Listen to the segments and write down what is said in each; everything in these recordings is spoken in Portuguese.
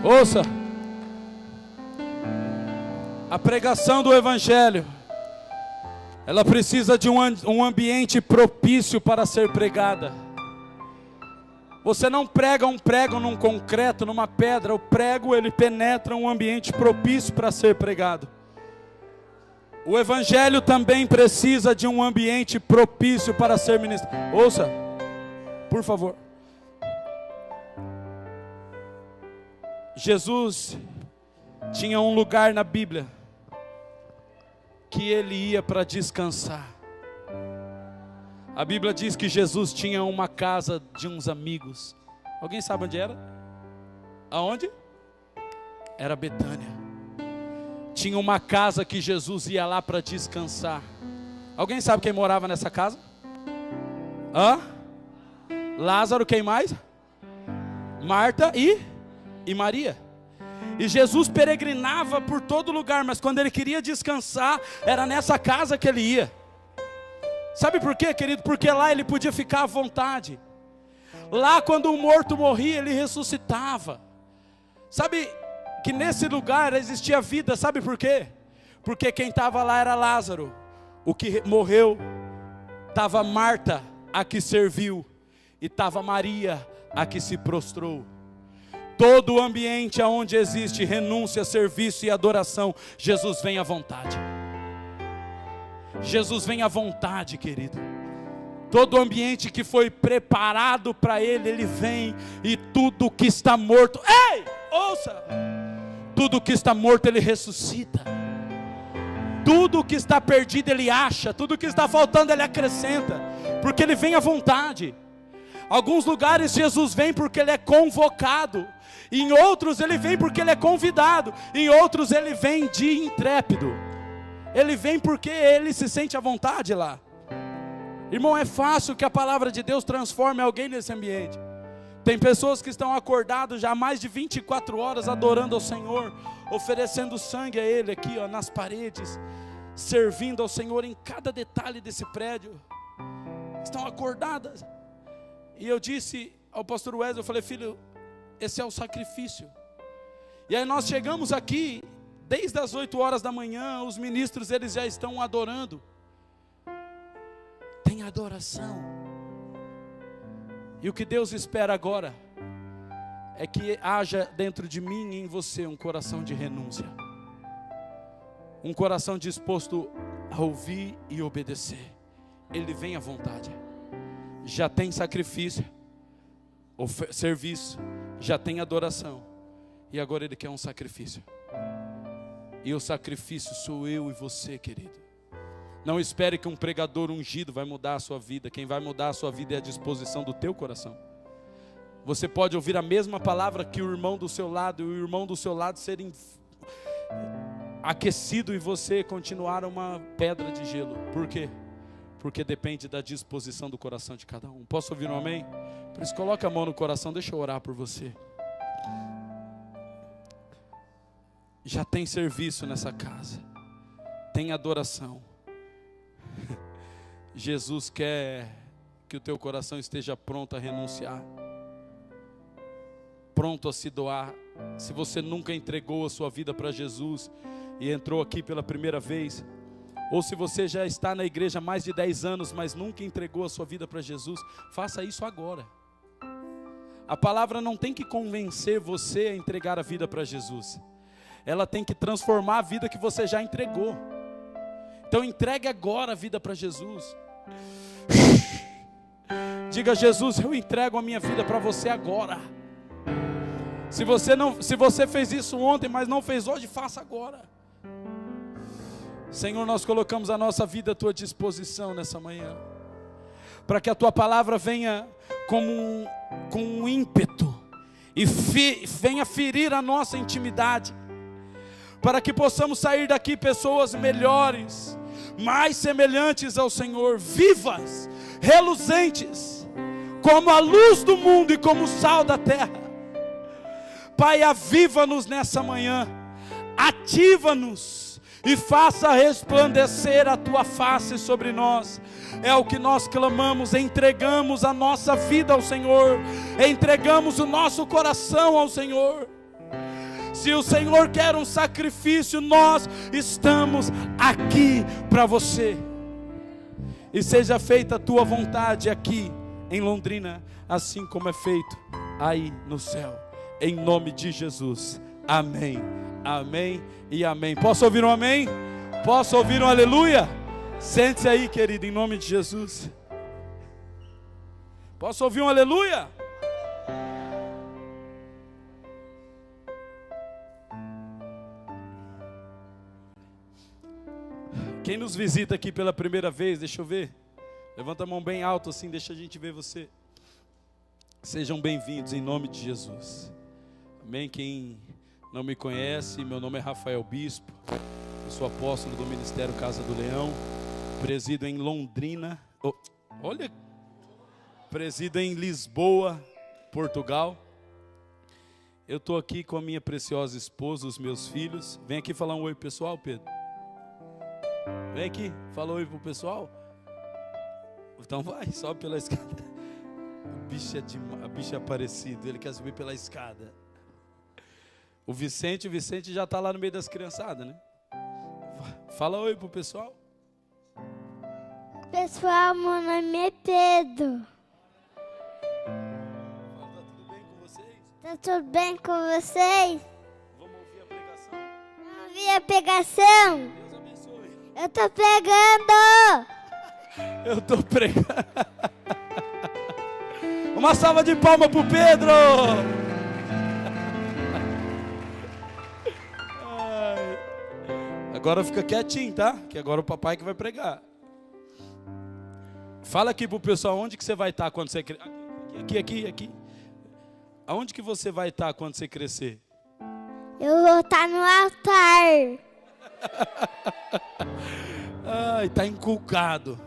Ouça, a pregação do Evangelho, ela precisa de um ambiente propício para ser pregada. Você não prega um prego num concreto, numa pedra. O prego, ele penetra um ambiente propício para ser pregado. O Evangelho também precisa de um ambiente propício para ser ministrado. Ouça, por favor. Jesus tinha um lugar na Bíblia que ele ia para descansar. A Bíblia diz que Jesus tinha uma casa de uns amigos. Alguém sabe onde era? Aonde? Era Betânia. Tinha uma casa que Jesus ia lá para descansar. Alguém sabe quem morava nessa casa? Hã? Lázaro, quem mais? Marta e Maria. E Jesus peregrinava por todo lugar, mas quando ele queria descansar, era nessa casa que ele ia. Sabe por quê, querido? Porque lá ele podia ficar à vontade. Lá, quando um morto morria, ele ressuscitava. Sabe que nesse lugar existia vida, sabe por quê? Porque quem estava lá era Lázaro. O que morreu, estava Marta, a que serviu, e estava Maria, a que se prostrou. Todo o ambiente onde existe renúncia, serviço e adoração, Jesus vem à vontade. Jesus vem à vontade, querido. Todo o ambiente que foi preparado para Ele, Ele vem. E tudo que está morto, ei, ouça, tudo que está morto Ele ressuscita. Tudo que está perdido Ele acha. Tudo que está faltando Ele acrescenta. Porque Ele vem à vontade. Alguns lugares Jesus vem porque Ele é convocado. Em outros Ele vem porque Ele é convidado. Em outros Ele vem de intrépido. Ele vem porque Ele se sente à vontade lá. Irmão, é fácil que a palavra de Deus transforme alguém nesse ambiente. Tem pessoas que estão acordadas já há mais de 24 horas adorando ao Senhor, oferecendo sangue a Ele aqui, ó, nas paredes, servindo ao Senhor em cada detalhe desse prédio. Estão acordadas. E eu disse ao pastor Wesley, eu falei, filho, esse é o sacrifício. E aí nós chegamos aqui, desde as 8 horas da manhã, os ministros eles já estão adorando. Tem adoração. E o que Deus espera agora é que haja dentro de mim e em você um coração de renúncia. Um coração disposto a ouvir e obedecer. Ele vem à vontade. Já tem sacrifício, serviço, já tem adoração. E agora Ele quer um sacrifício. E o sacrifício sou eu e você, querido. Não espere que um pregador ungido vai mudar a sua vida. Quem vai mudar a sua vida é a disposição do teu coração. Você pode ouvir a mesma palavra que o irmão do seu lado, e o irmão do seu lado ser aquecido e você continuar uma pedra de gelo. Por quê? Porque depende da disposição do coração de cada um. Posso ouvir um amém? Por isso coloca a mão no coração, deixa eu orar por você. Já tem serviço nessa casa. Tem adoração. Jesus quer que o teu coração esteja pronto a renunciar. Pronto a se doar. Se você nunca entregou a sua vida para Jesus e entrou aqui pela primeira vez, ou se você já está na igreja há mais de 10 anos, mas nunca entregou a sua vida para Jesus, faça isso agora. A palavra não tem que convencer você a entregar a vida para Jesus. Ela tem que transformar a vida que você já entregou. Então entregue agora a vida para Jesus. Diga, Jesus, eu entrego a minha vida para você agora. Se você fez isso ontem, mas não fez hoje, faça agora. Senhor, nós colocamos a nossa vida à tua disposição nessa manhã, para que a tua palavra venha com um ímpeto e venha ferir a nossa intimidade, para que possamos sair daqui pessoas melhores, mais semelhantes ao Senhor, vivas, reluzentes, como a luz do mundo e como o sal da terra. Pai, aviva-nos nessa manhã, ativa-nos e faça resplandecer a tua face sobre nós. É o que nós clamamos, entregamos a nossa vida ao Senhor, entregamos o nosso coração ao Senhor. Se o Senhor quer um sacrifício, nós estamos aqui para você. E seja feita a tua vontade aqui em Londrina, assim como é feito aí no céu. Em nome de Jesus. Amém. Amém e amém. Posso ouvir um amém? Posso ouvir um aleluia? Sente-se aí, querido, em nome de Jesus. Posso ouvir um aleluia? Quem nos visita aqui pela primeira vez, deixa eu ver. Levanta a mão bem alto assim, deixa a gente ver você. Sejam bem-vindos em nome de Jesus. Amém. Quem não me conhece, meu nome é Rafael Bispo. Eu sou apóstolo do Ministério Casa do Leão. Presido em Londrina. Presido em Lisboa, Portugal. Eu estou aqui com a minha preciosa esposa, os meus filhos. Vem aqui falar um oi pessoal, Pedro. Vem aqui, fala oi pro pessoal. Então vai, sobe pela escada. A bicha é aparecido, ele quer subir pela escada. O Vicente já está lá no meio das criançadas, né? Fala oi pro pessoal. Pessoal, meu nome é Pedro. Tá tudo bem com vocês? Tá tudo bem com vocês? Vamos ouvir a pregação? Vamos ouvir a pregação? Deus abençoe. Eu tô pregando. Eu tô pregando. Uma salva de palmas pro Pedro. Ai. Agora fica quietinho, tá? Que agora o papai que vai pregar. Fala aqui pro pessoal, onde que você vai estar quando você crescer? Aqui. Aonde que você vai estar quando você crescer? Eu vou estar no altar. Ai, tá inculcado.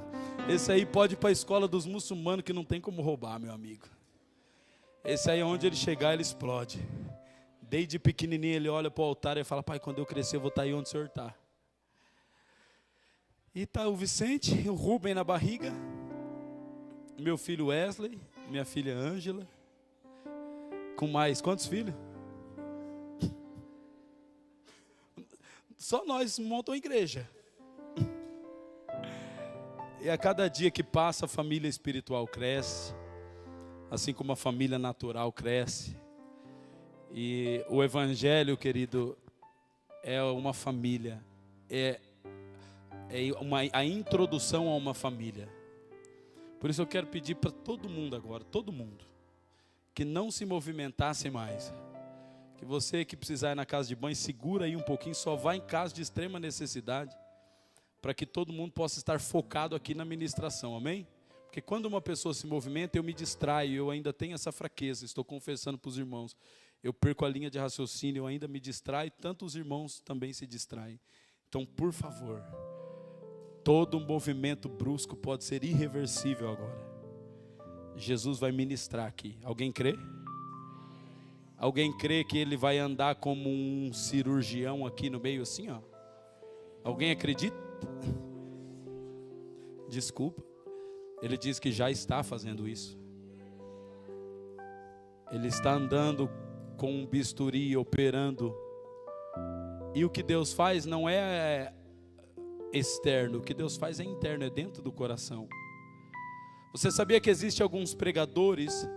Esse aí pode ir para a escola dos muçulmanos que não tem como roubar, meu amigo. Esse aí, onde ele chegar, ele explode. Desde pequenininho ele olha para o altar e fala: pai, quando eu crescer eu vou estar aí onde o senhor está. E tá o Vicente, o Rubem na barriga, meu filho Wesley, minha filha Ângela, com mais quantos filhos? Só nós montamos uma igreja. E a cada dia que passa, a família espiritual cresce, assim como a família natural cresce. E o evangelho, querido, é uma família, a introdução a uma família. Por isso eu quero pedir para todo mundo agora, todo mundo, que não se movimentasse mais. Que você que precisar ir na casa de banho, segura aí um pouquinho, só vá em caso de extrema necessidade, para que todo mundo possa estar focado aqui na ministração, amém? Porque quando uma pessoa se movimenta, eu me distraio, eu ainda tenho essa fraqueza, estou confessando para os irmãos. Eu perco a linha de raciocínio, eu ainda me distraio, tanto os irmãos também se distraem. Então, por favor, todo movimento brusco pode ser irreversível agora. Jesus vai ministrar aqui. Alguém crê? Alguém crê que ele vai andar como um cirurgião aqui no meio assim, ó? Alguém acredita? Desculpa. Ele diz que já está fazendo isso. Ele está andando com um bisturi, operando. E o que Deus faz não é externo, o que Deus faz é interno, é dentro do coração. Você sabia que existe alguns pregadores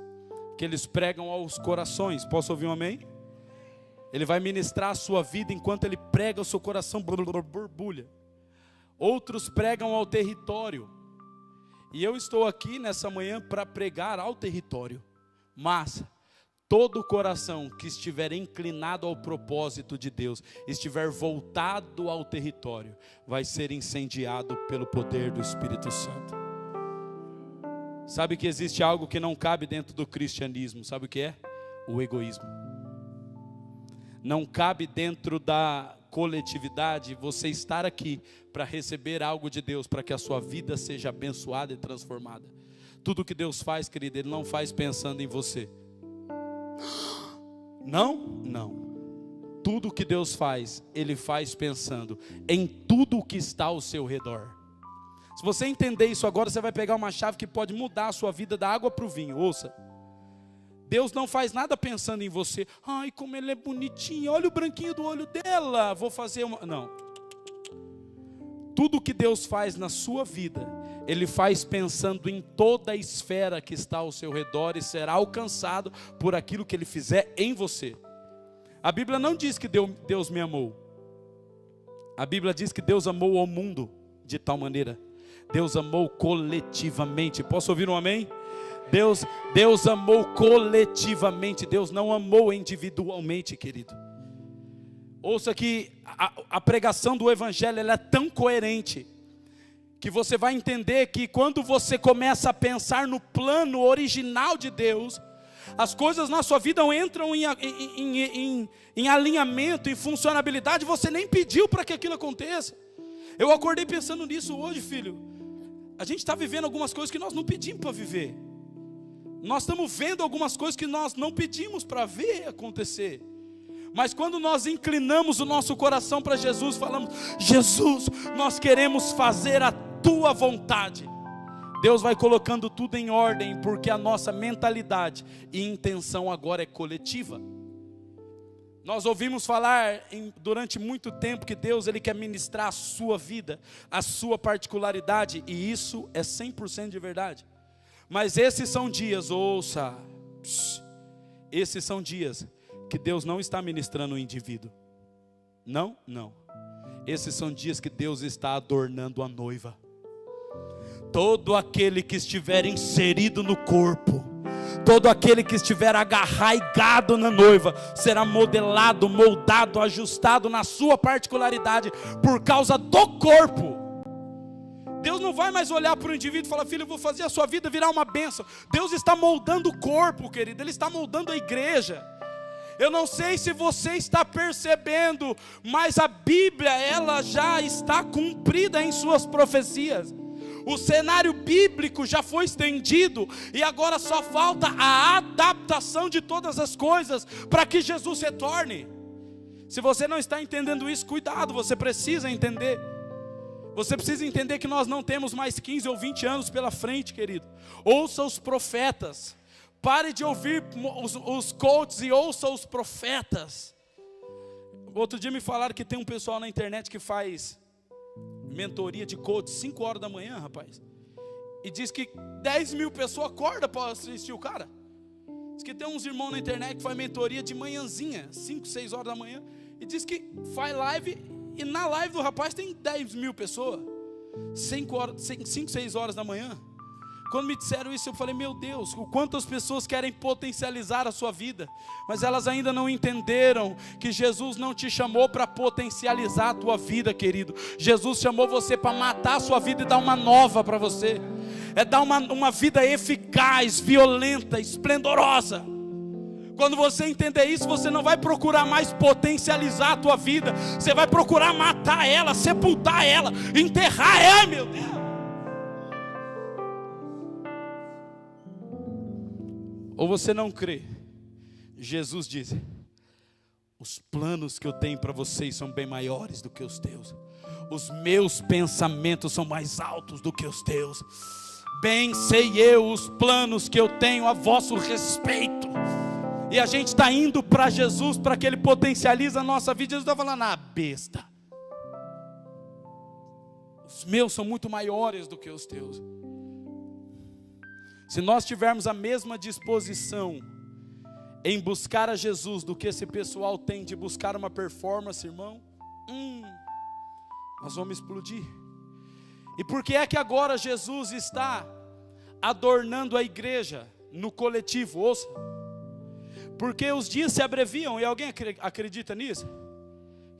que eles pregam aos corações? Posso ouvir um amém? Ele vai ministrar a sua vida enquanto ele prega, o seu coração borbulha. Outros pregam ao território. E eu estou aqui nessa manhã para pregar ao território. Mas todo coração que estiver inclinado ao propósito de Deus, estiver voltado ao território, vai ser incendiado pelo poder do Espírito Santo. Sabe que existe algo que não cabe dentro do cristianismo? Sabe o que é? O egoísmo. Não cabe dentro da coletividade você estar aqui para receber algo de Deus, para que a sua vida seja abençoada e transformada. Tudo que Deus faz, querido, Ele não faz pensando em você. Não. Tudo que Deus faz, Ele faz pensando em tudo o que está ao seu redor. Se você entender isso agora, você vai pegar uma chave que pode mudar a sua vida da água para o vinho. Ouça, Deus não faz nada pensando em você. Ai, como ele é bonitinho, olha o branquinho do olho dela, vou fazer uma... Não. Tudo que Deus faz na sua vida, Ele faz pensando em toda a esfera que está ao seu redor e será alcançado por aquilo que Ele fizer em você. A Bíblia não diz que Deus me amou. A Bíblia diz que Deus amou o mundo de tal maneira. Deus amou coletivamente. Posso ouvir um amém? Deus amou coletivamente. Deus não amou individualmente, querido. Ouça que a pregação do Evangelho ela é tão coerente, que você vai entender que quando você começa a pensar no plano original de Deus, as coisas na sua vida entram em alinhamento, em funcionalidade, você nem pediu para que aquilo aconteça. Eu acordei pensando nisso hoje, filho. A gente está vivendo algumas coisas que nós não pedimos para viver. Nós estamos vendo algumas coisas que nós não pedimos para ver acontecer. Mas quando nós inclinamos o nosso coração para Jesus, falamos: Jesus, nós queremos fazer a Tua vontade. Deus vai colocando tudo em ordem, porque a nossa mentalidade e intenção agora é coletiva. Nós ouvimos falar durante muito tempo que Deus Ele quer ministrar a sua vida, a sua particularidade, e isso é 100% de verdade. Mas esses são dias, ouça, esses são dias que Deus não está ministrando o indivíduo. Não. Esses são dias que Deus está adornando a noiva. Todo aquele que estiver inserido no corpo, todo aquele que estiver agarraigado na noiva, será modelado, moldado, ajustado na sua particularidade, por causa do corpo. Deus não vai mais olhar para o indivíduo e falar: filho, eu vou fazer a sua vida virar uma bênção. Deus está moldando o corpo, querido. Ele está moldando a igreja. Eu não sei se você está percebendo, mas a Bíblia, ela já está cumprida em suas profecias. O cenário bíblico já foi estendido, e agora só falta a adaptação de todas as coisas, para que Jesus retorne. Se você não está entendendo isso, cuidado, você precisa entender. Você precisa entender que nós não temos mais 15 ou 20 anos pela frente, querido. Ouça os profetas. Pare de ouvir os coaches e ouça os profetas. Outro dia me falaram que tem um pessoal na internet que faz mentoria de coach 5 horas da manhã, rapaz. E diz que 10 mil pessoas acordam para assistir o cara. Diz que tem uns irmãos na internet que faz mentoria de manhãzinha, 5, 6 horas da manhã. E diz que faz live, e na live do rapaz tem 10 mil pessoas. 5, 6 horas da manhã. Quando me disseram isso, eu falei: meu Deus, o quanto as pessoas querem potencializar a sua vida, mas elas ainda não entenderam que Jesus não te chamou para potencializar a tua vida, querido. Jesus chamou você para matar a sua vida e dar uma nova para você. É dar uma vida eficaz, violenta, esplendorosa. Quando você entender isso, você não vai procurar mais potencializar a tua vida, você vai procurar matar ela, sepultar ela, enterrar ela, meu Deus. Ou você não crê? Jesus diz: os planos que eu tenho para vocês são bem maiores do que os teus. Os meus pensamentos são mais altos do que os teus. Bem sei eu os planos que eu tenho a vosso respeito. E a gente está indo para Jesus para que Ele potencialize a nossa vida. Jesus está falando: ah, besta, os meus são muito maiores do que os teus. Se nós tivermos a mesma disposição em buscar a Jesus do que esse pessoal tem de buscar uma performance, irmão, nós vamos explodir. E por que é que agora Jesus está adornando a igreja no coletivo? Ouça, porque os dias se abreviam, e alguém acredita nisso?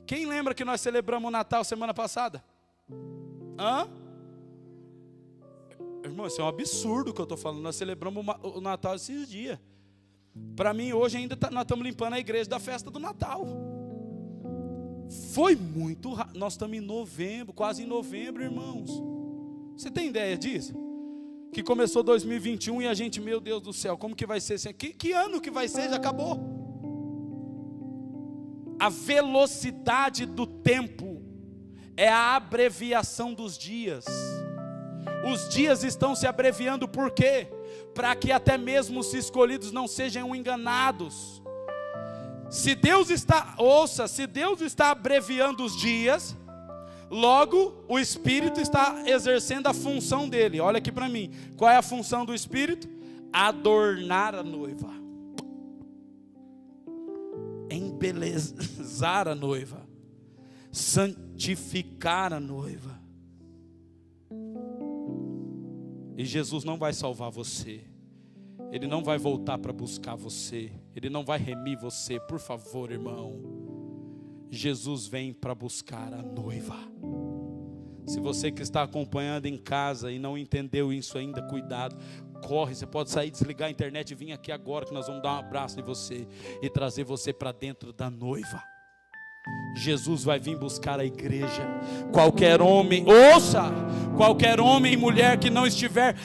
Quem lembra que nós celebramos o Natal semana passada? Irmão, isso é um absurdo que eu estou falando. Nós celebramos o Natal esses dias. Para mim, hoje ainda nós estamos limpando a igreja da festa do Natal. Foi muito rápido. Nós estamos em novembro, quase em novembro, irmãos. Você tem ideia disso? Que começou 2021 e a gente, meu Deus do céu, como que vai ser? Que ano que vai ser? Já acabou. A velocidade do tempo é a abreviação dos dias. Os dias estão se abreviando, por quê? para que até mesmo os escolhidos não sejam enganados. Se Deus está, ouça, se Deus está abreviando os dias, logo o Espírito está exercendo a função dele. Olha aqui para mim, qual é a função do Espírito? Adornar a noiva, embelezar a noiva, santificar a noiva. E Jesus não vai salvar você, Ele não vai voltar para buscar você, Ele não vai remir você, por favor, irmão. Jesus vem para buscar a noiva. Se você que está acompanhando em casa e não entendeu isso ainda, cuidado, corre, você pode sair, desligar a internet e vir aqui agora que nós vamos dar um abraço em você e trazer você para dentro da noiva. Jesus vai vir buscar a igreja. Qualquer homem, ouça, qualquer homem e mulher que não estiver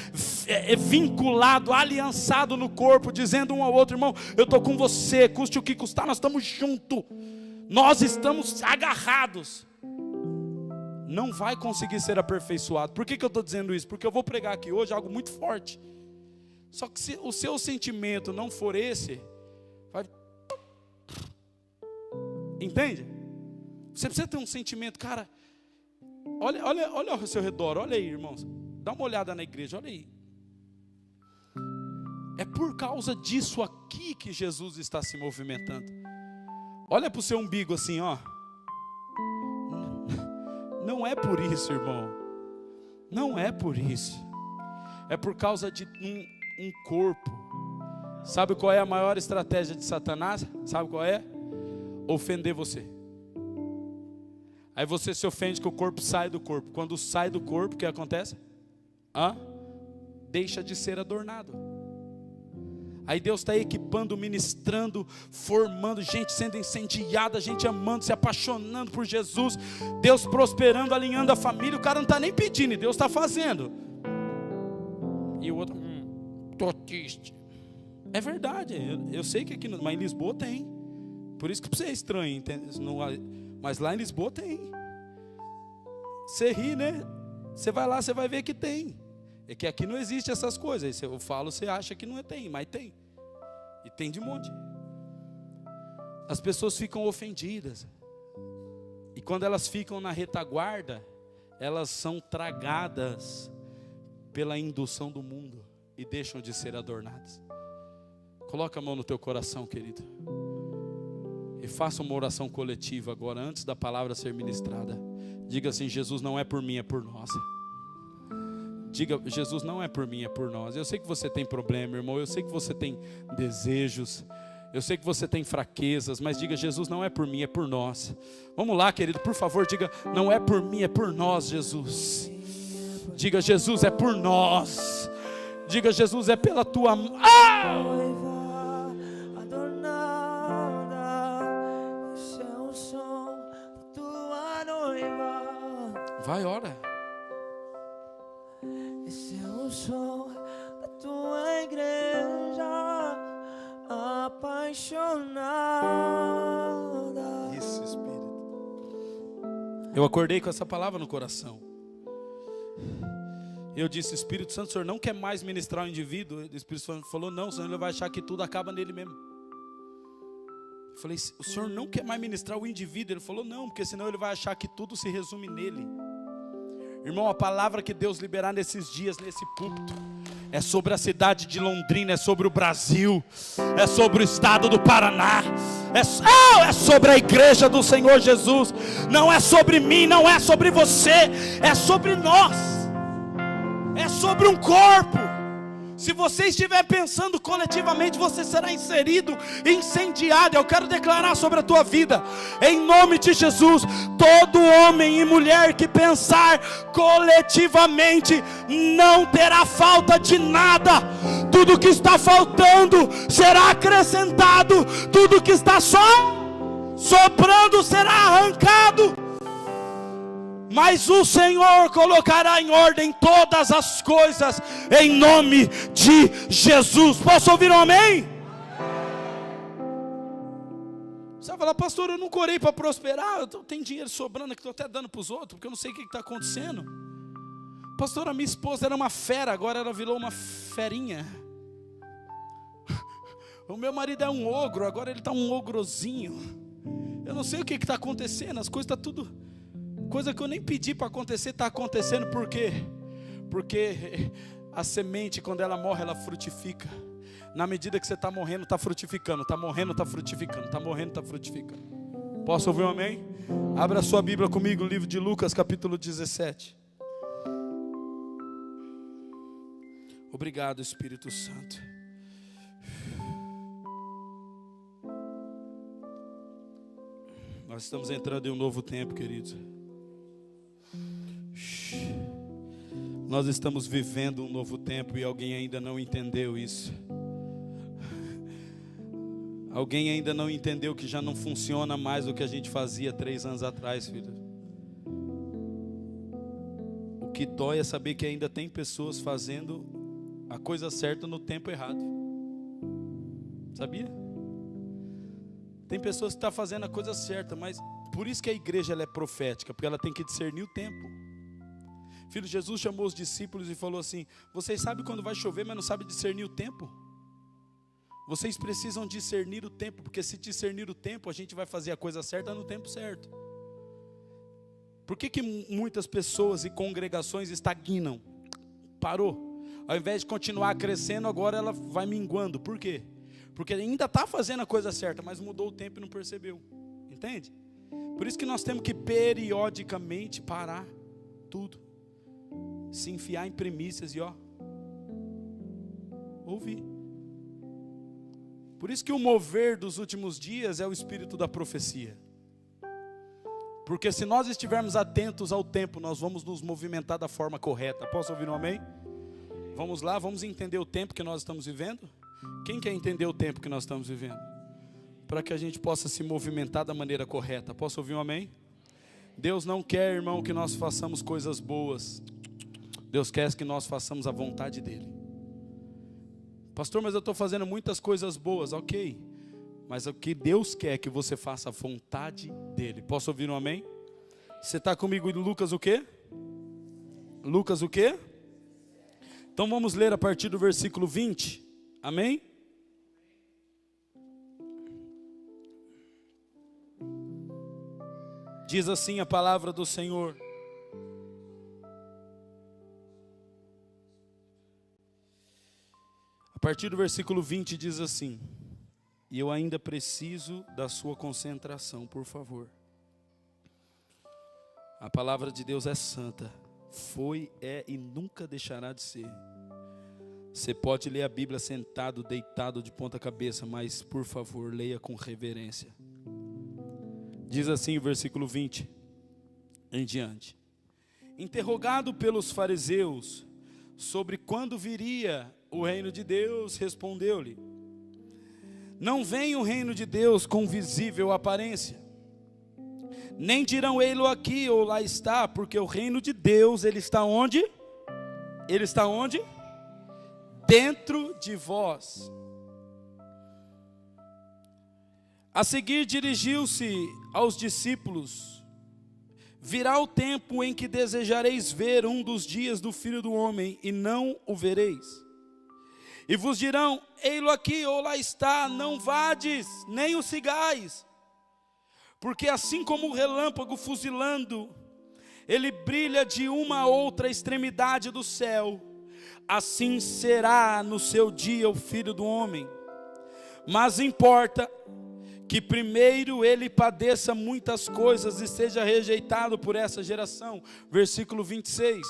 vinculado, aliançado no corpo, dizendo um ao outro: irmão, eu estou com você, custe o que custar, nós estamos juntos, nós estamos agarrados, não vai conseguir ser aperfeiçoado. Por que eu estou dizendo isso? Porque eu vou pregar aqui hoje algo muito forte. Só que se o seu sentimento não for esse, vai... Entende? Você precisa ter um sentimento, cara. Olha ao seu redor, olha aí, irmãos. Dá uma olhada na igreja, olha aí. É por causa disso aqui que Jesus está se movimentando. Olha para o seu umbigo assim, ó. Não é por isso, irmão. Não é por isso. É por causa de um corpo. Sabe qual é a maior estratégia de Satanás? Sabe qual é? Ofender você. Aí você se ofende que o corpo sai do corpo. Quando sai do corpo, o que acontece? Deixa de ser adornado. Aí Deus está equipando, ministrando, formando, gente sendo incendiada, gente amando, se apaixonando por Jesus, Deus prosperando, alinhando a família. O cara não está nem pedindo, e Deus está fazendo. E o outro, tô triste. É verdade, eu sei que aqui, mas em Lisboa tem. Por isso que você é estranho, entende? Mas lá em Lisboa tem. Você ri, né? Você vai lá, você vai ver que tem. É que aqui não existe essas coisas. Eu falo, você acha que não tem, mas tem. E tem de monte. As pessoas ficam ofendidas. E quando elas ficam na retaguarda, elas são tragadas pela indução do mundo e deixam de ser adornadas. Coloca a mão no teu coração, querido. E faça uma oração coletiva agora, antes da palavra ser ministrada. Diga assim: Jesus, não é por mim, é por nós. Diga: Jesus, não é por mim, é por nós. Eu sei que você tem problema, irmão. Eu sei que você tem desejos. Eu sei que você tem fraquezas. Mas diga: Jesus, não é por mim, é por nós. Vamos lá, querido, por favor, diga: não é por mim, é por nós, Jesus. Diga: Jesus, é por nós. Diga: Jesus, é pela tua... Vai, ora. Esse é o som da tua igreja apaixonada. Isso, Espírito. Eu acordei com essa palavra no coração. Eu disse: Espírito Santo, o Senhor não quer mais ministrar o indivíduo? O Espírito Santo falou: não, senão ele vai achar que tudo acaba nele mesmo. Eu falei: o Senhor não quer mais ministrar o indivíduo? Ele falou: não, porque senão ele vai achar que tudo se resume nele. Irmão, a palavra que Deus liberar nesses dias, nesse púlpito, é sobre a cidade de Londrina, é sobre o Brasil, é sobre o estado do Paraná, é sobre a igreja do Senhor Jesus. Não é sobre mim, não é sobre você, é sobre nós, é sobre um corpo. Se você estiver pensando coletivamente, você será inserido, incendiado. Eu quero declarar sobre a tua vida, em nome de Jesus: todo homem e mulher que pensar coletivamente não terá falta de nada. Tudo que está faltando será acrescentado. Tudo que está só sobrando será arrancado. Mas o Senhor colocará em ordem todas as coisas, em nome de Jesus. Posso ouvir um amém? Você vai falar: pastor, eu nunca orei para prosperar, eu tenho dinheiro sobrando aqui, estou até dando para os outros, porque eu não sei o que está acontecendo. Pastor, a minha esposa era uma fera, agora ela virou uma ferinha. O meu marido é um ogro, agora ele está um ogrozinho. Eu não sei o que está acontecendo, as coisas estão tudo... Coisa que eu nem pedi para acontecer, está acontecendo. Por quê? Porque a semente, quando ela morre, ela frutifica. Na medida que você está morrendo, está frutificando. Está morrendo, está frutificando. Está morrendo, está frutificando. Posso ouvir um amém? Abra a sua Bíblia comigo, o livro de Lucas, capítulo 17. Obrigado, Espírito Santo. Nós estamos entrando em um novo tempo, queridos. Nós estamos vivendo um novo tempo e alguém ainda não entendeu isso. Alguém ainda não entendeu que já não funciona mais o que a gente fazia 3 anos atrás, filho. O que dói é saber que ainda tem pessoas fazendo a coisa certa no tempo errado. Sabia? Tem pessoas que estão fazendo a coisa certa, mas por isso que a igreja ela é profética, porque ela tem que discernir o tempo. Filho, Jesus chamou os discípulos e falou assim: vocês sabem quando vai chover, mas não sabem discernir o tempo? Vocês precisam discernir o tempo, porque se discernir o tempo, a gente vai fazer a coisa certa no tempo certo. Por que muitas pessoas e congregações estagnam? Parou. Ao invés de continuar crescendo, agora ela vai minguando. Por quê? Porque ainda está fazendo a coisa certa, mas mudou o tempo e não percebeu. Entende? Por isso que nós temos que periodicamente parar tudo. Se enfiar em primícias e ouvir. Por isso que o mover dos últimos dias é o espírito da profecia. Porque se nós estivermos atentos ao tempo, nós vamos nos movimentar da forma correta. Posso ouvir um amém? Vamos lá, vamos entender o tempo que nós estamos vivendo? Quem quer entender o tempo que nós estamos vivendo? Para que a gente possa se movimentar da maneira correta. Posso ouvir um amém? Deus não quer, irmão, que nós façamos coisas boas. Deus quer que nós façamos a vontade dEle. Pastor, mas eu estou fazendo muitas coisas boas. Ok, mas o que Deus quer é que você faça a vontade dEle. Posso ouvir um amém? Você está comigo em Lucas o quê? Lucas o quê? Então vamos ler a partir do versículo 20. Amém? Diz assim a palavra do Senhor: a partir do versículo 20 diz assim: e eu ainda preciso da sua concentração, por favor. A palavra de Deus é santa, foi, é e nunca deixará de ser. Você pode ler a Bíblia sentado, deitado de ponta cabeça, mas por favor, leia com reverência. Diz assim o versículo 20 em diante: interrogado pelos fariseus sobre quando viria o reino de Deus, respondeu-lhe: não vem o reino de Deus com visível aparência, nem dirão ei-lo aqui ou lá está, porque o reino de Deus, ele está onde? Ele está onde? Dentro de vós. A seguir dirigiu-se aos discípulos: virá o tempo em que desejareis ver um dos dias do Filho do Homem e não o vereis. E vos dirão: ei-lo aqui ou lá está, não vades, nem o sigais. Porque assim como o relâmpago fuzilando, ele brilha de uma a outra extremidade do céu, assim será no seu dia o Filho do Homem. Mas importa que primeiro ele padeça muitas coisas e seja rejeitado por essa geração. Versículo 26.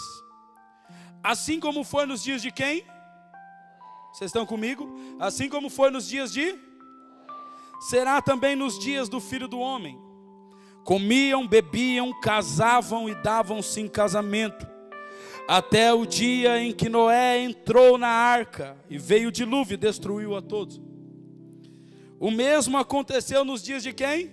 Assim como foi nos dias de quem? Vocês estão comigo? Assim como foi nos dias de? Será também nos dias do Filho do Homem. Comiam, bebiam, casavam e davam-se em casamento, até o dia em que Noé entrou na arca e veio o dilúvio e destruiu a todos. O mesmo aconteceu nos dias de quem?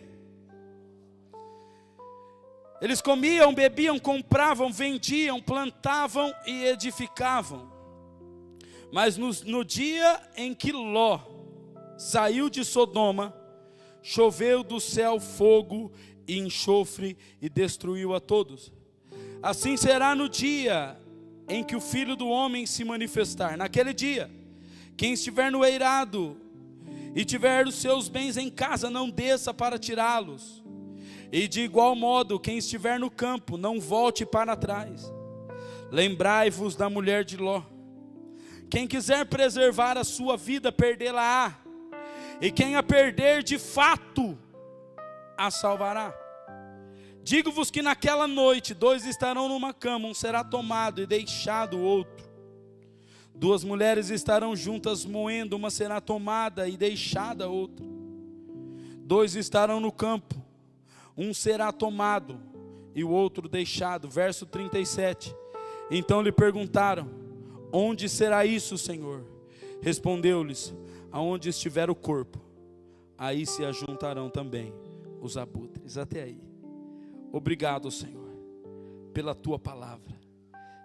Eles comiam, bebiam, compravam, vendiam, plantavam e edificavam. Mas no dia em que Ló saiu de Sodoma, choveu do céu fogo e enxofre e destruiu a todos. Assim será no dia em que o Filho do Homem se manifestar. Naquele dia, quem estiver no eirado e tiver os seus bens em casa, não desça para tirá-los. E de igual modo, quem estiver no campo, não volte para trás. Lembrai-vos da mulher de Ló. Quem quiser preservar a sua vida, perdê-la-á. E quem a perder, de fato, a salvará. Digo-vos que naquela noite, 2 estarão numa cama, um será tomado e deixado o outro. 2 mulheres estarão juntas moendo, uma será tomada e deixada a outra. 2 estarão no campo, um será tomado e o outro deixado. Verso 37. Então lhe perguntaram: onde será isso, Senhor? Respondeu-lhes: aonde estiver o corpo, aí se ajuntarão também os abutres. Até aí. Obrigado, Senhor, pela tua palavra,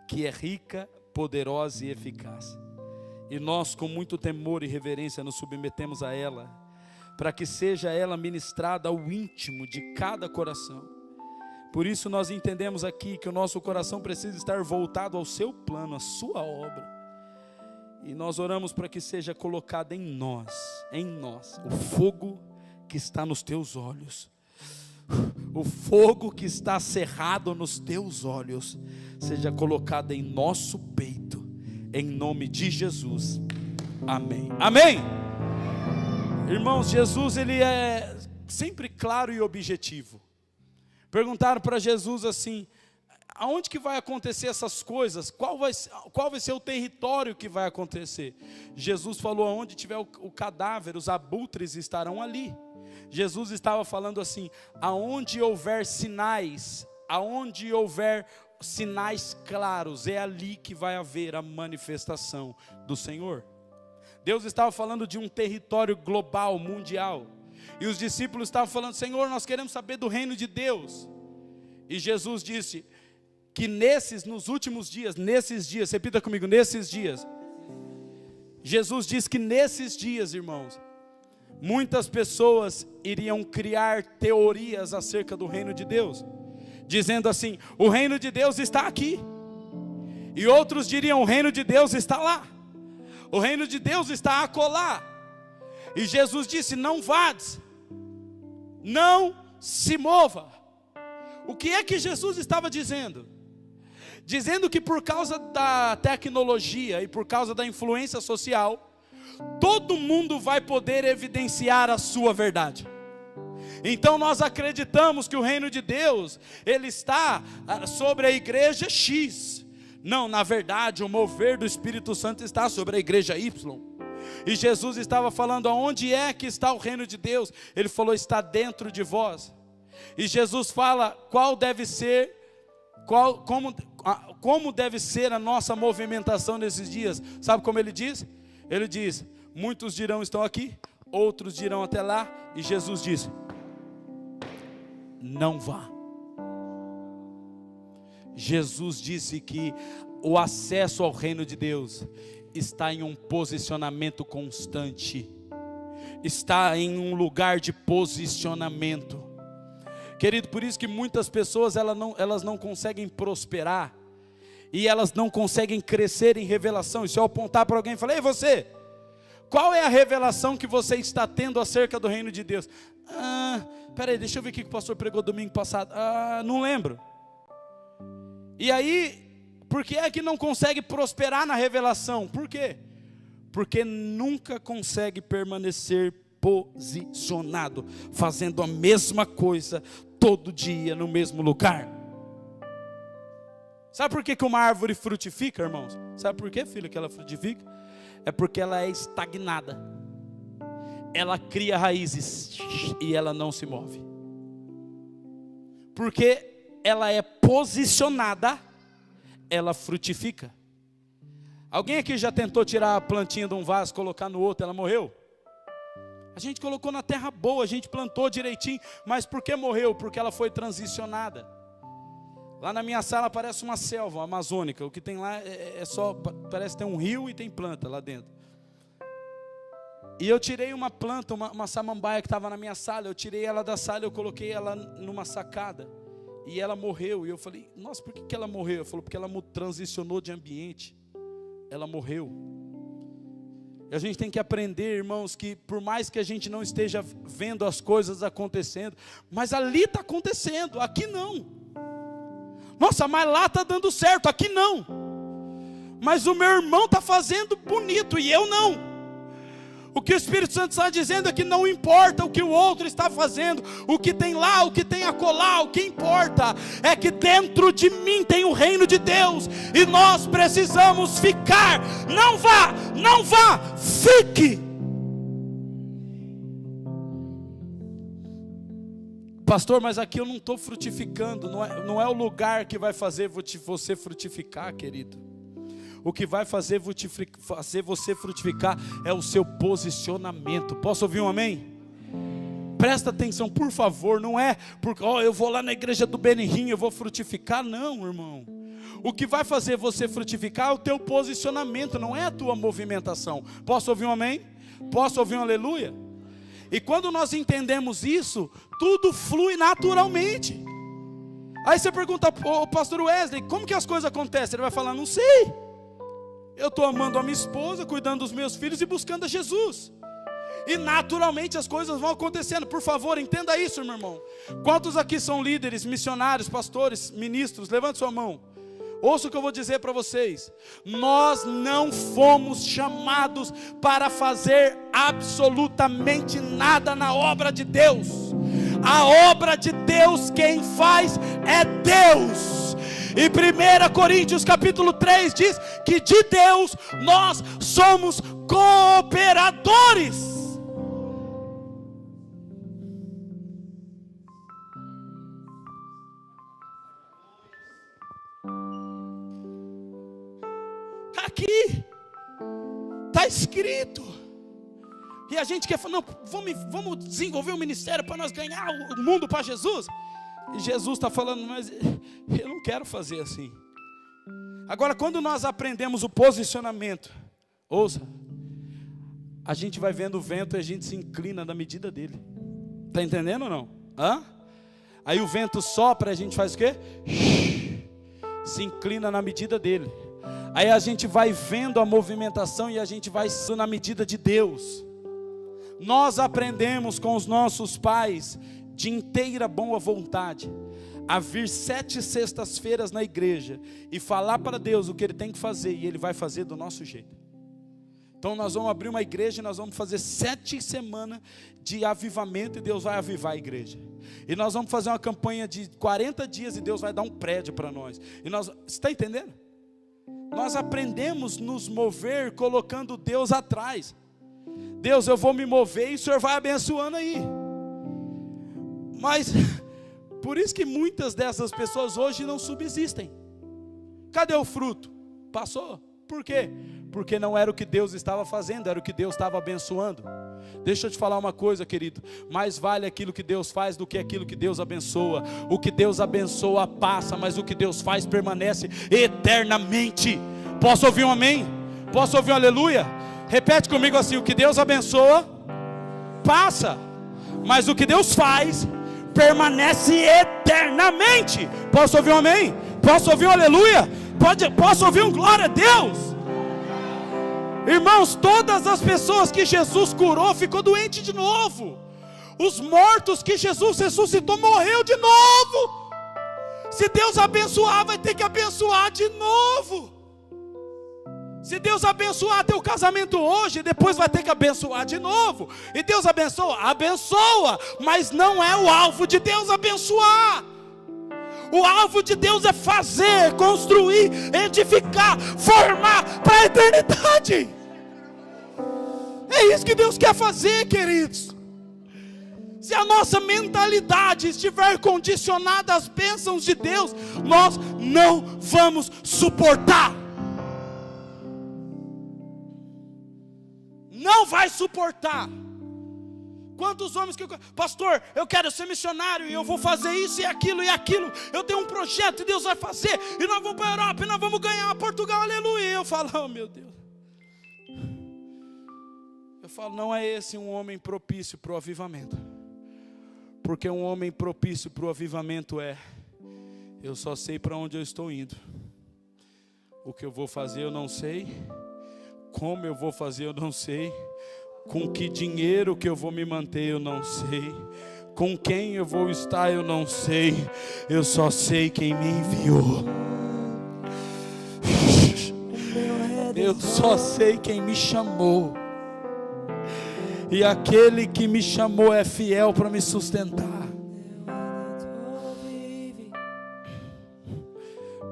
que é rica, poderosa e eficaz. E nós, com muito temor e reverência, nos submetemos a ela, para que seja ela ministrada ao íntimo de cada coração. Por isso nós entendemos aqui que o nosso coração precisa estar voltado ao seu plano, à sua obra. E nós oramos para que seja colocado em nós, o fogo que está nos teus olhos. O fogo que está cerrado nos teus olhos, seja colocado em nosso peito, em nome de Jesus. Amém. Amém. Irmãos, Jesus, ele é sempre claro e objetivo. Perguntaram para Jesus assim: aonde que vai acontecer essas coisas? Qual vai ser o território que vai acontecer? Jesus falou: aonde tiver o cadáver, os abutres estarão ali. Jesus estava falando assim: aonde houver sinais, aonde houver sinais claros, é ali que vai haver a manifestação do Senhor. Deus estava falando de um território global, mundial. E os discípulos estavam falando: Senhor, nós queremos saber do reino de Deus. E Jesus disse que nos últimos dias, repita comigo, nesses dias. Jesus disse que nesses dias, irmãos, muitas pessoas iriam criar teorias acerca do reino de Deus, dizendo assim: o reino de Deus está aqui. E outros diriam: o reino de Deus está lá. O reino de Deus está acolá. E Jesus disse: não vades, não se mova. O que é que Jesus estava dizendo? Dizendo que por causa da tecnologia e por causa da influência social, todo mundo vai poder evidenciar a sua verdade. Então nós acreditamos que o reino de Deus, ele está sobre a igreja X. Não, na verdade o mover do Espírito Santo está sobre a igreja Y. E Jesus estava falando: aonde é que está o reino de Deus? Ele falou: está dentro de vós. E Jesus fala qual deve ser, como deve ser a nossa movimentação nesses dias. Sabe como ele diz? Ele diz: muitos dirão estão aqui, outros dirão até lá. E Jesus diz: não vá. Jesus disse que o acesso ao reino de Deus está em um posicionamento constante, está em um lugar de posicionamento. Querido, por isso que muitas pessoas elas não conseguem prosperar, e elas não conseguem crescer em revelação. E se eu apontar para alguém e falar: ei, você, qual é a revelação que você está tendo acerca do reino de Deus? Peraí, deixa eu ver o que o pastor pregou domingo passado. Não lembro. E aí, por que é que não consegue prosperar na revelação? Por quê? Porque nunca consegue permanecer posicionado, fazendo a mesma coisa todo dia no mesmo lugar. Sabe por que uma árvore frutifica, irmãos? Sabe por que, filho, que ela frutifica? É porque ela é estagnada. Ela cria raízes e ela não se move. Porque ela é posicionada, ela frutifica. Alguém aqui já tentou tirar a plantinha de um vaso, colocar no outro, ela morreu? A gente colocou na terra boa, a gente plantou direitinho, mas por que morreu? Porque ela foi transicionada. Lá na minha sala parece uma selva amazônica. O que tem lá é só, parece que tem um rio e tem planta lá dentro. E eu tirei uma planta, uma samambaia que estava na minha sala. Eu tirei ela da sala, eu coloquei ela numa sacada. E ela morreu. E eu falei: nossa, por que ela morreu? Ele falou: porque ela transicionou de ambiente. Ela morreu. E a gente tem que aprender, irmãos, que por mais que a gente não esteja vendo as coisas acontecendo, mas ali está acontecendo, aqui não. Nossa, mas lá está dando certo, aqui não. Mas o meu irmão está fazendo bonito e eu não. O que o Espírito Santo está dizendo é que não importa o que o outro está fazendo, o que tem lá, o que tem acolá, o que importa é que dentro de mim tem o reino de Deus, e nós precisamos ficar. Não vá, fique. Pastor, mas aqui eu não estou frutificando, não é o lugar que vai fazer você frutificar, querido. O que vai fazer você frutificar é o seu posicionamento. Posso ouvir um amém? Presta atenção, por favor. Não é porque eu vou lá na igreja do Benihim, eu vou frutificar. Não, irmão. O que vai fazer você frutificar é o teu posicionamento, não é a tua movimentação. Posso ouvir um amém? Posso ouvir um aleluia? E quando nós entendemos isso, tudo flui naturalmente. Aí você pergunta, pastor Wesley, como que as coisas acontecem? Ele vai falar, não sei. Eu estou amando a minha esposa, cuidando dos meus filhos e buscando a Jesus. E naturalmente as coisas vão acontecendo. Por favor, entenda isso, meu irmão. Quantos aqui são líderes, missionários, pastores, ministros? Levante sua mão. Ouça o que eu vou dizer para vocês. Nós não fomos chamados para fazer absolutamente nada na obra de Deus. A obra de Deus, quem faz é Deus. E 1 Coríntios capítulo 3 diz que de Deus nós somos cooperadores. Está aqui, está escrito. E a gente quer falar, não, vamos desenvolver um ministério para nós ganhar o mundo para Jesus. E Jesus está falando, mas eu não quero fazer assim. Agora, quando nós aprendemos o posicionamento, ouça, a gente vai vendo o vento e a gente se inclina na medida dele. Está entendendo ou não? Hã? Aí o vento sopra, a gente faz o quê? Se inclina na medida dele. Aí a gente vai vendo a movimentação e a gente vai na medida de Deus. Nós aprendemos com os nossos pais de inteira boa vontade a vir 7 sextas-feiras na igreja e falar para Deus o que Ele tem que fazer, e Ele vai fazer do nosso jeito. Então nós vamos abrir uma igreja e nós vamos fazer 7 semanas de avivamento, e Deus vai avivar a igreja. E nós vamos fazer uma campanha de 40 dias e Deus vai dar um prédio para nós. E você está entendendo? Nós aprendemos nos mover colocando Deus atrás. Deus, eu vou me mover e o Senhor vai abençoando aí. Mas por isso que muitas dessas pessoas hoje não subsistem. Cadê o fruto? Passou. Por quê? Porque não era o que Deus estava fazendo, era o que Deus estava abençoando. Deixa eu te falar uma coisa, querido. Mais vale aquilo que Deus faz do que aquilo que Deus abençoa. O que Deus abençoa passa, mas o que Deus faz permanece eternamente. Posso ouvir um amém? Posso ouvir um aleluia? Repete comigo assim: o que Deus abençoa passa, mas o que Deus faz permanece eternamente. Posso ouvir um amém? Posso ouvir um aleluia? Posso ouvir um glória a Deus? Irmãos, todas as pessoas que Jesus curou ficou doente de novo. Os mortos que Jesus ressuscitou morreu de novo. Se Deus abençoar, vai ter que abençoar de novo. Se Deus abençoar teu casamento hoje, depois vai ter que abençoar de novo. E Deus abençoa? Abençoa, mas não é o alvo de Deus abençoar. O alvo de Deus é fazer, construir, edificar, formar para a eternidade. É isso que Deus quer fazer, queridos. Se a nossa mentalidade estiver condicionada às bênçãos de Deus, nós não vamos suportar. Não vai suportar. Quantos homens que... Pastor, eu quero ser missionário e eu vou fazer isso e aquilo e aquilo. Eu tenho um projeto e Deus vai fazer. E nós vamos para a Europa e nós vamos ganhar Portugal, aleluia. E eu falo, oh meu Deus. Eu falo, não é esse um homem propício para o avivamento. Porque um homem propício para o avivamento é: eu só sei para onde eu estou indo. O que eu vou fazer eu não sei. Como eu vou fazer, eu não sei. Com que dinheiro que eu vou me manter, eu não sei. Com quem eu vou estar, eu não sei. Eu só sei quem me enviou. Eu só sei quem me chamou. E aquele que me chamou é fiel para me sustentar.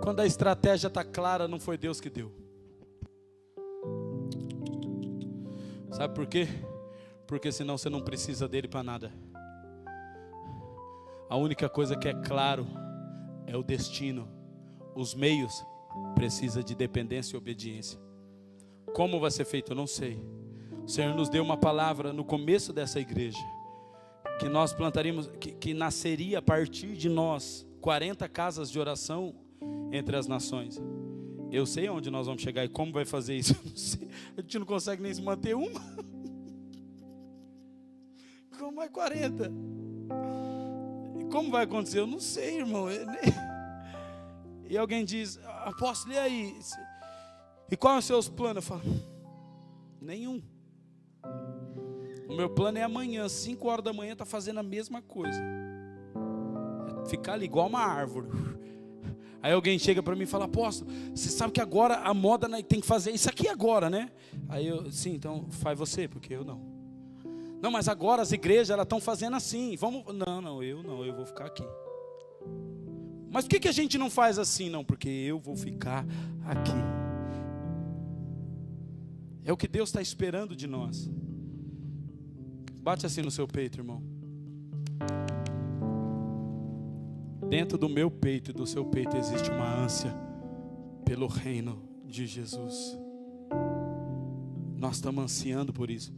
Quando a estratégia está clara, não foi Deus que deu. Sabe por quê? Porque senão você não precisa dele para nada. A única coisa que é claro é o destino. Os meios precisa de dependência e obediência. Como vai ser feito? Eu não sei. O Senhor nos deu uma palavra no começo dessa igreja, que nós plantaríamos, que nasceria a partir de nós 40 casas de oração entre as nações. Eu sei onde nós vamos chegar e como vai fazer isso. Eu não sei. A gente não consegue nem se manter uma. Como é 40? E como vai acontecer? Eu não sei, irmão. E alguém diz: apóstolo, e aí? E quais são os seus planos? Eu falo: nenhum. O meu plano é amanhã, 5 horas da manhã, está fazendo a mesma coisa. É ficar ali igual uma árvore. Aí alguém chega para mim e fala: apóstolo, você sabe que agora a moda tem que fazer isso aqui agora, né? Aí eu: sim, então faz você, porque eu não. Não, mas agora as igrejas elas estão fazendo assim. Vamos. Não, eu vou ficar aqui. Mas por que a gente não faz assim? Não, porque eu vou ficar aqui. É o que Deus está esperando de nós. Bate assim no seu peito, irmão. Dentro do meu peito e do seu peito existe uma ânsia pelo reino de Jesus. Nós estamos ansiando por isso.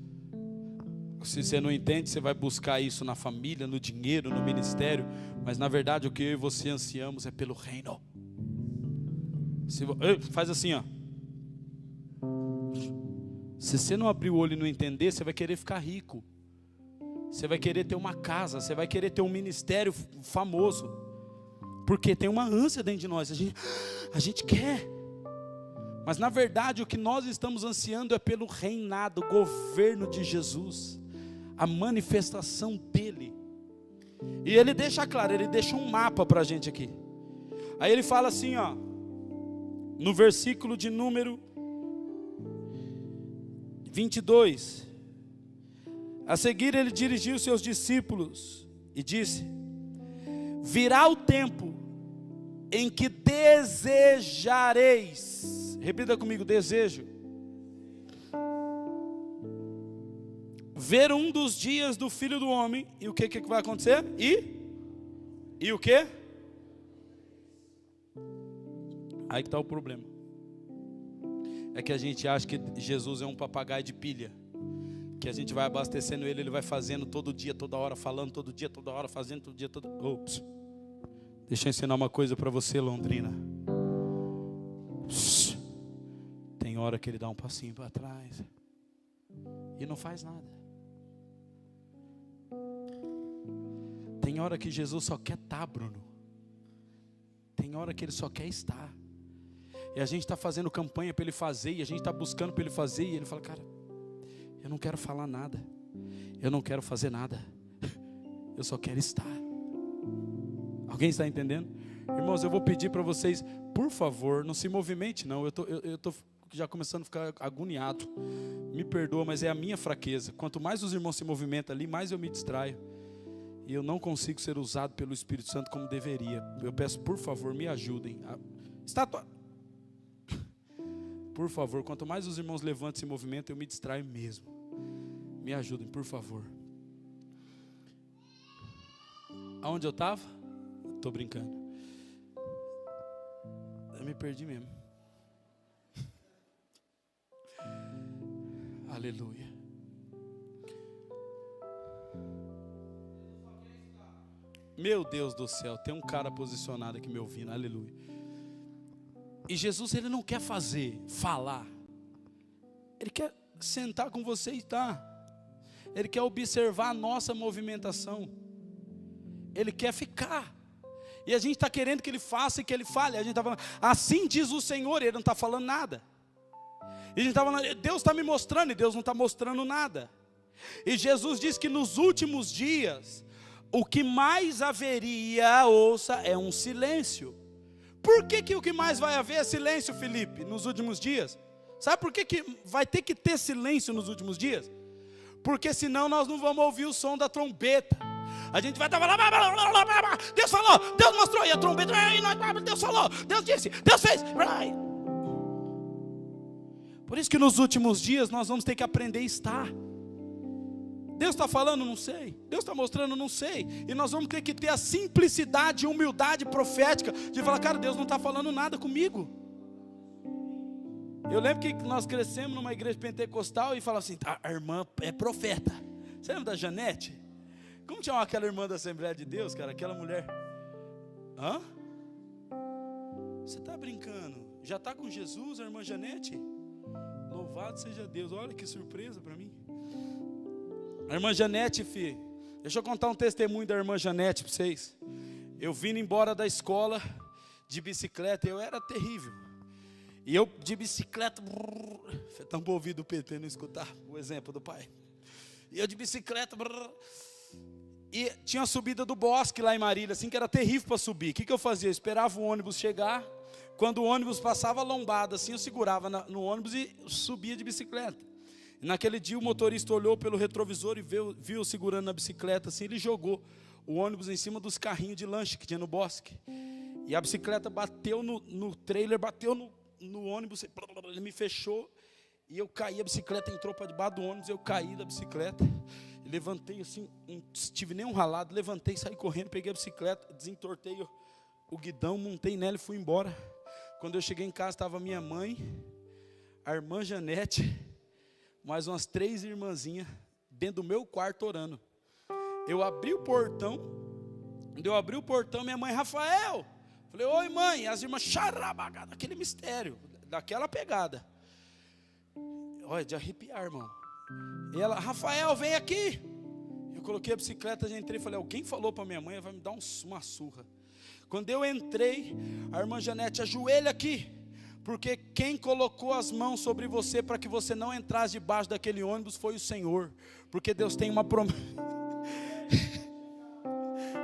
Se você não entende, você vai buscar isso na família, no dinheiro, no ministério. Mas na verdade o que eu e você ansiamos é pelo reino. Faz assim, ó. Se você não abrir o olho e não entender, você vai querer ficar rico. Você vai querer ter uma casa, você vai querer ter um ministério famoso. Porque tem uma ânsia dentro de nós, a gente quer. Mas na verdade o que nós estamos ansiando é pelo reinado, o governo de Jesus. A manifestação dele. E ele deixa claro, ele deixa um mapa para a gente aqui. Aí ele fala assim, ó, no versículo de número 22. A seguir ele dirigiu os seus discípulos e disse: virá o tempo em que desejareis. Repita comigo: desejo. Ver um dos dias do Filho do Homem. E o que vai acontecer? E o que? Aí que está o problema. É que a gente acha que Jesus é um papagaio de pilha, que a gente vai abastecendo ele, ele vai fazendo todo dia, toda hora, falando todo dia, toda hora, fazendo todo dia, toda... Ops. Deixa eu ensinar uma coisa para você, Londrina. Tem hora que ele dá um passinho para trás e não faz nada. Tem hora que Jesus só quer estar, Bruno. Tem hora que ele só quer estar. E a gente está fazendo campanha para ele fazer, e a gente está buscando para ele fazer, e ele fala: cara, eu não quero falar nada, eu não quero fazer nada, eu só quero estar. Alguém está entendendo? Irmãos, eu vou pedir para vocês, por favor, não se movimente não. Eu tô já começando a ficar agoniado. Me perdoa, mas é a minha fraqueza. Quanto mais os irmãos se movimentam ali, mais eu me distraio. E eu não consigo ser usado pelo Espírito Santo como deveria. Eu peço, por favor, me ajudem. Estátua. Por favor, quanto mais os irmãos levantam esse movimento, eu me distraio mesmo. Me ajudem, por favor. Aonde eu estava? Estou brincando. Eu me perdi mesmo. Aleluia. Meu Deus do céu, tem um cara posicionado aqui me ouvindo, aleluia. E Jesus, ele não quer falar. Ele quer sentar com você e estar. Ele quer observar a nossa movimentação. Ele quer ficar. E a gente está querendo que ele faça e que ele fale. A gente está falando, assim diz o Senhor, ele não está falando nada. E a gente estava falando, Deus está me mostrando, e Deus não está mostrando nada. E Jesus diz que nos últimos dias, o que mais haveria, ouça, é um silêncio. Por que o que mais vai haver é silêncio, Felipe, nos últimos dias? Sabe por que vai ter que ter silêncio nos últimos dias? Porque senão nós não vamos ouvir o som da trombeta. A gente vai estar lá, Deus falou, Deus mostrou, e a trombeta, Deus falou, Deus disse, Deus fez. Por isso que nos últimos dias nós vamos ter que aprender a estar. Deus está falando, não sei. Deus está mostrando, não sei. E nós vamos ter que ter a simplicidade e humildade profética de falar, cara, Deus não está falando nada comigo. Eu lembro que nós crescemos numa igreja pentecostal e falava assim, a irmã é profeta. Você lembra da Janete? Como chamava aquela irmã da Assembleia de Deus, cara? Aquela mulher. Hã? Você está brincando? Já está com Jesus, a irmã Janete? Louvado seja Deus. Olha que surpresa para mim. A irmã Janete, filho, deixa eu contar um testemunho da irmã Janete para vocês. Eu vindo embora da escola de bicicleta, eu era terrível. E eu de bicicleta, foi tão bom ouvir do PT não escutar o exemplo do pai. E eu de bicicleta, e tinha a subida do Bosque lá em Marília, assim, que era terrível para subir. O que eu fazia? Eu esperava o ônibus chegar. Quando o ônibus passava lombada, assim, eu segurava no ônibus e subia de bicicleta. E naquele dia o motorista olhou pelo retrovisor e viu segurando na bicicleta, assim, ele jogou o ônibus em cima dos carrinhos de lanche que tinha no Bosque. E a bicicleta bateu no trailer, bateu no ônibus, ele me fechou, e eu caí, a bicicleta entrou para debaixo do ônibus, eu caí da bicicleta, e levantei assim, não tive nem um ralado, levantei, saí correndo, peguei a bicicleta, desentortei o guidão, montei nela e fui embora. Quando eu cheguei em casa, estava minha mãe, a irmã Janete, mais umas 3 irmãzinhas, dentro do meu quarto orando. Eu abri o portão, minha mãe, Rafael, falei, oi mãe, as irmãs, xarabagada, aquele mistério, daquela pegada. Olha, de arrepiar, irmão. E ela, Rafael, vem aqui. Eu coloquei a bicicleta, já entrei, falei, alguém falou para minha mãe, ela vai me dar uma surra. Quando eu entrei, a irmã Janete, ajoelha aqui, porque quem colocou as mãos sobre você para que você não entrasse debaixo daquele ônibus foi o Senhor, porque Deus tem uma promessa.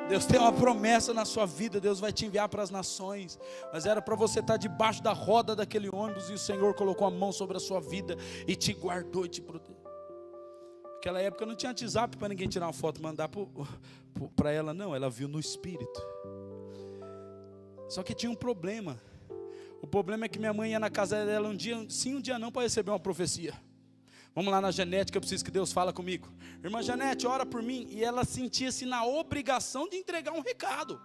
Deus tem uma promessa na sua vida, Deus vai te enviar para as nações, mas era para você estar debaixo da roda daquele ônibus, e o Senhor colocou a mão sobre a sua vida, e te guardou e te protegeu. Naquela época não tinha WhatsApp para ninguém tirar uma foto e mandar para ela, não, ela viu no Espírito. Só que tinha um problema. O problema é que minha mãe ia na casa dela um dia sim, um dia não, para receber uma profecia. Vamos lá na Janete, que eu preciso que Deus fale comigo. Irmã Janete, ora por mim. E ela sentia-se na obrigação de entregar um recado.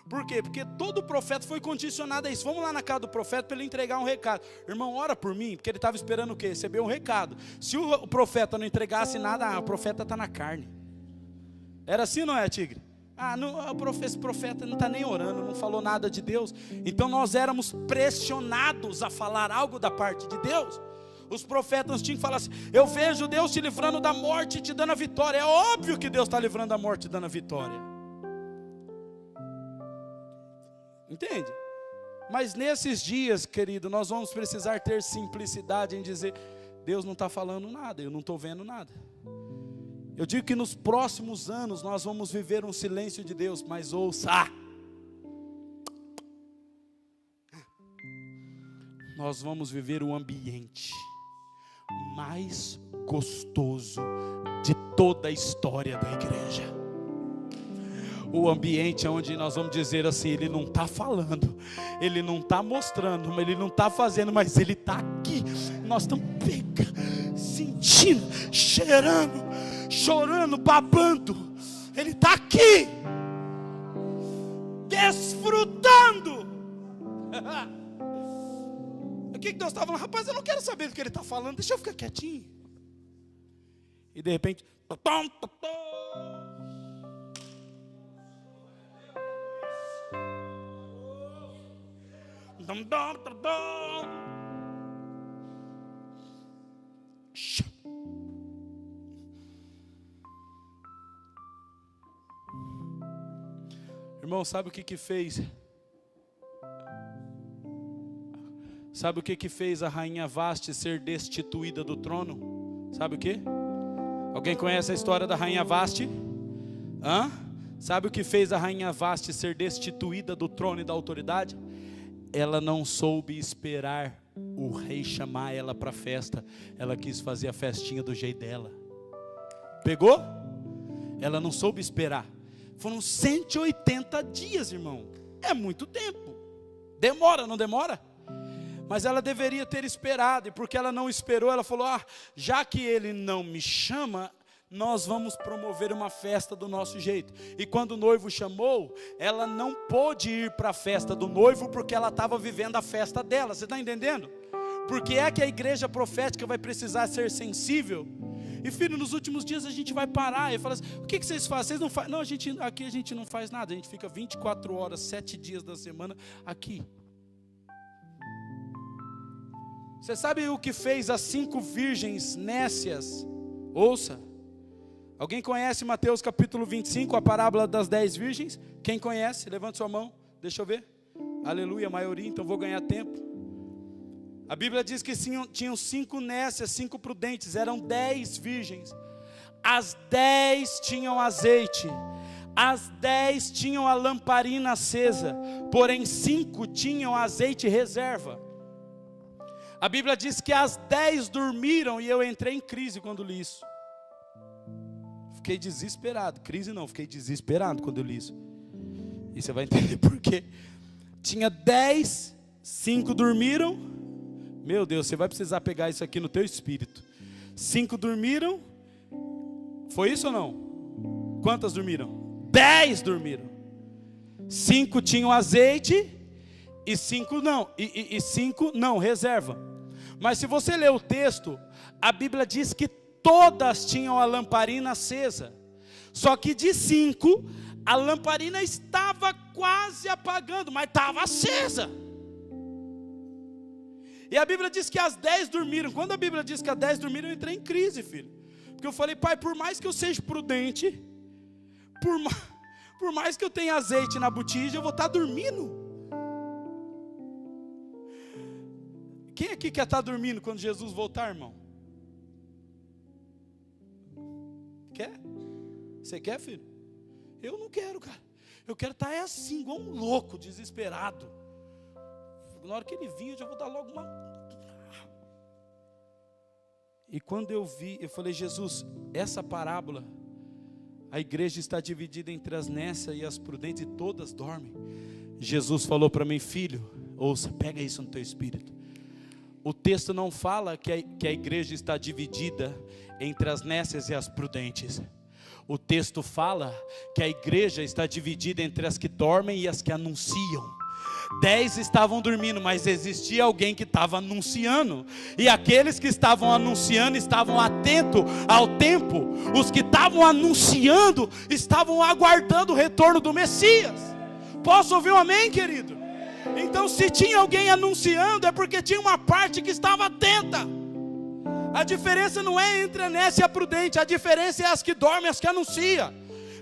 Por quê? Porque todo profeta foi condicionado a isso. Vamos lá na casa do profeta para ele entregar um recado. Irmão, ora por mim, porque ele estava esperando o quê? Receber um recado. Se o profeta não entregasse nada, o profeta está na carne. Era assim, não é, Tigre? Esse profeta não está nem orando, não falou nada de Deus. Então nós éramos pressionados a falar algo da parte de Deus. Os profetas tinham que falar assim, eu vejo Deus te livrando da morte e te dando a vitória. É óbvio que Deus está livrando da morte e dando a vitória. Entende? Mas nesses dias, querido, nós vamos precisar ter simplicidade em dizer, Deus não está falando nada, eu não estou vendo nada. Eu digo que nos próximos anos nós vamos viver um silêncio de Deus, mas ouça, nós vamos viver o ambiente mais gostoso de toda a história da igreja. O ambiente onde nós vamos dizer assim, ele não está falando, ele não está mostrando, ele não está fazendo, mas ele está aqui. Nós estamos pegando, sentindo, cheirando, chorando, babando. Ele está aqui, desfrutando. O que Deus estava falando? Rapaz, eu não quero saber do que ele está falando, deixa eu ficar quietinho. E de repente, irmão, sabe o que fez? Sabe o que fez a rainha Vasti ser destituída do trono? Sabe o que? Alguém conhece a história da rainha Vasti? Sabe o que fez a rainha Vasti ser destituída do trono e da autoridade? Ela não soube esperar o rei chamar ela para a festa. Ela quis fazer a festinha do jeito dela. Pegou? Ela não soube esperar. Foram 180 dias, irmão. É muito tempo. Demora, não demora? Mas ela deveria ter esperado. E porque ela não esperou, ela falou: já que ele não me chama, nós vamos promover uma festa do nosso jeito. E quando o noivo chamou, ela não pôde ir para a festa do noivo, porque ela estava vivendo a festa dela. Você está entendendo? Porque é que a igreja profética vai precisar ser sensível. E filho, nos últimos dias a gente vai parar e falar assim: o que vocês fazem? Vocês não fazem? Não, aqui a gente não faz nada. A gente fica 24 horas, 7 dias da semana aqui. Você sabe o que fez as 5 virgens nécias? Ouça. Alguém conhece Mateus capítulo 25, a parábola das 10 virgens? Quem conhece? Levante sua mão, deixa eu ver. Aleluia, a maioria, então vou ganhar tempo. A Bíblia diz que tinham 5 nécias, 5 prudentes, eram 10 virgens. As 10 tinham azeite, as 10 tinham a lamparina acesa, porém 5 tinham azeite reserva. A Bíblia diz que as 10 dormiram, e eu entrei em crise quando li isso. Fiquei desesperado. Crise não, fiquei desesperado quando eu li isso. E você vai entender por quê. Tinha 10, 5 dormiram. Meu Deus, você vai precisar pegar isso aqui no teu espírito. 5 dormiram. Foi isso ou não? Quantas dormiram? 10 dormiram. 5 tinham azeite e 5 não. E 5 não, reserva. Mas se você ler o texto, a Bíblia diz que todas tinham a lamparina acesa. Só que de 5, a lamparina estava quase apagando, mas estava acesa. E a Bíblia diz que as 10 dormiram. Quando a Bíblia diz que as 10 dormiram, eu entrei em crise, filho. Porque eu falei: pai, por mais que eu seja prudente, por mais que eu tenha azeite na botija, eu vou estar dormindo. Quem aqui quer estar dormindo quando Jesus voltar, irmão? Quer? Você quer, filho? Eu não quero, cara. Eu quero estar assim, igual um louco, desesperado. Na hora que ele vir, eu já vou dar logo uma... E quando eu vi, eu falei: Jesus, essa parábola, a igreja está dividida entre as nécias e as prudentes, e todas dormem. Jesus falou para mim: filho, ouça, pega isso no teu espírito. O texto não fala que a igreja está dividida entre as nécias e as prudentes. O texto fala que a igreja está dividida entre as que dormem e as que anunciam. 10 estavam dormindo, mas existia alguém que estava anunciando. E aqueles que estavam anunciando estavam atentos ao tempo. Os que estavam anunciando estavam aguardando o retorno do Messias. Posso ouvir um amém, querido? Então, se tinha alguém anunciando, é porque tinha uma parte que estava atenta. A diferença não é entre a nécia e a prudente. A diferença é as que dormem e as que anunciam.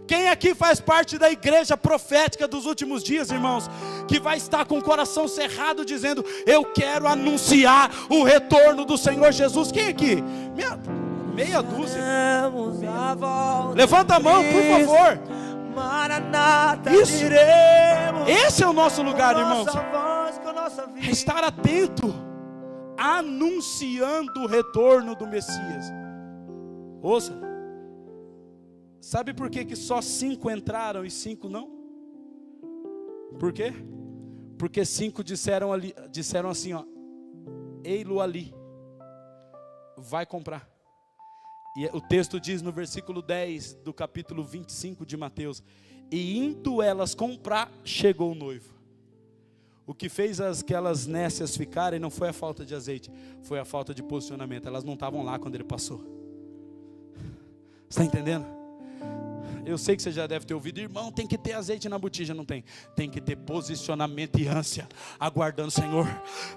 Quem aqui faz parte da igreja profética dos últimos dias, irmãos, que vai estar com o coração cerrado dizendo: eu quero anunciar o retorno do Senhor Jesus? Quem aqui? Meia dúzia. Levanta a mão, por favor. Isso. Esse é o nosso lugar, irmãos. É estar atento, anunciando o retorno do Messias. Ouça. Sabe por que só 5 entraram e 5 não? Por quê? Porque 5 disseram assim, ó: ei-lo ali, vai comprar. E o texto diz no versículo 10 do capítulo 25 de Mateus: e indo elas comprar, chegou o noivo. O que fez aquelas nécias ficarem não foi a falta de azeite, foi a falta de posicionamento. Elas não estavam lá quando ele passou. Está entendendo? Eu sei que você já deve ter ouvido: irmão, tem que ter azeite na botija. Não tem. Tem que ter posicionamento e ânsia, aguardando: Senhor,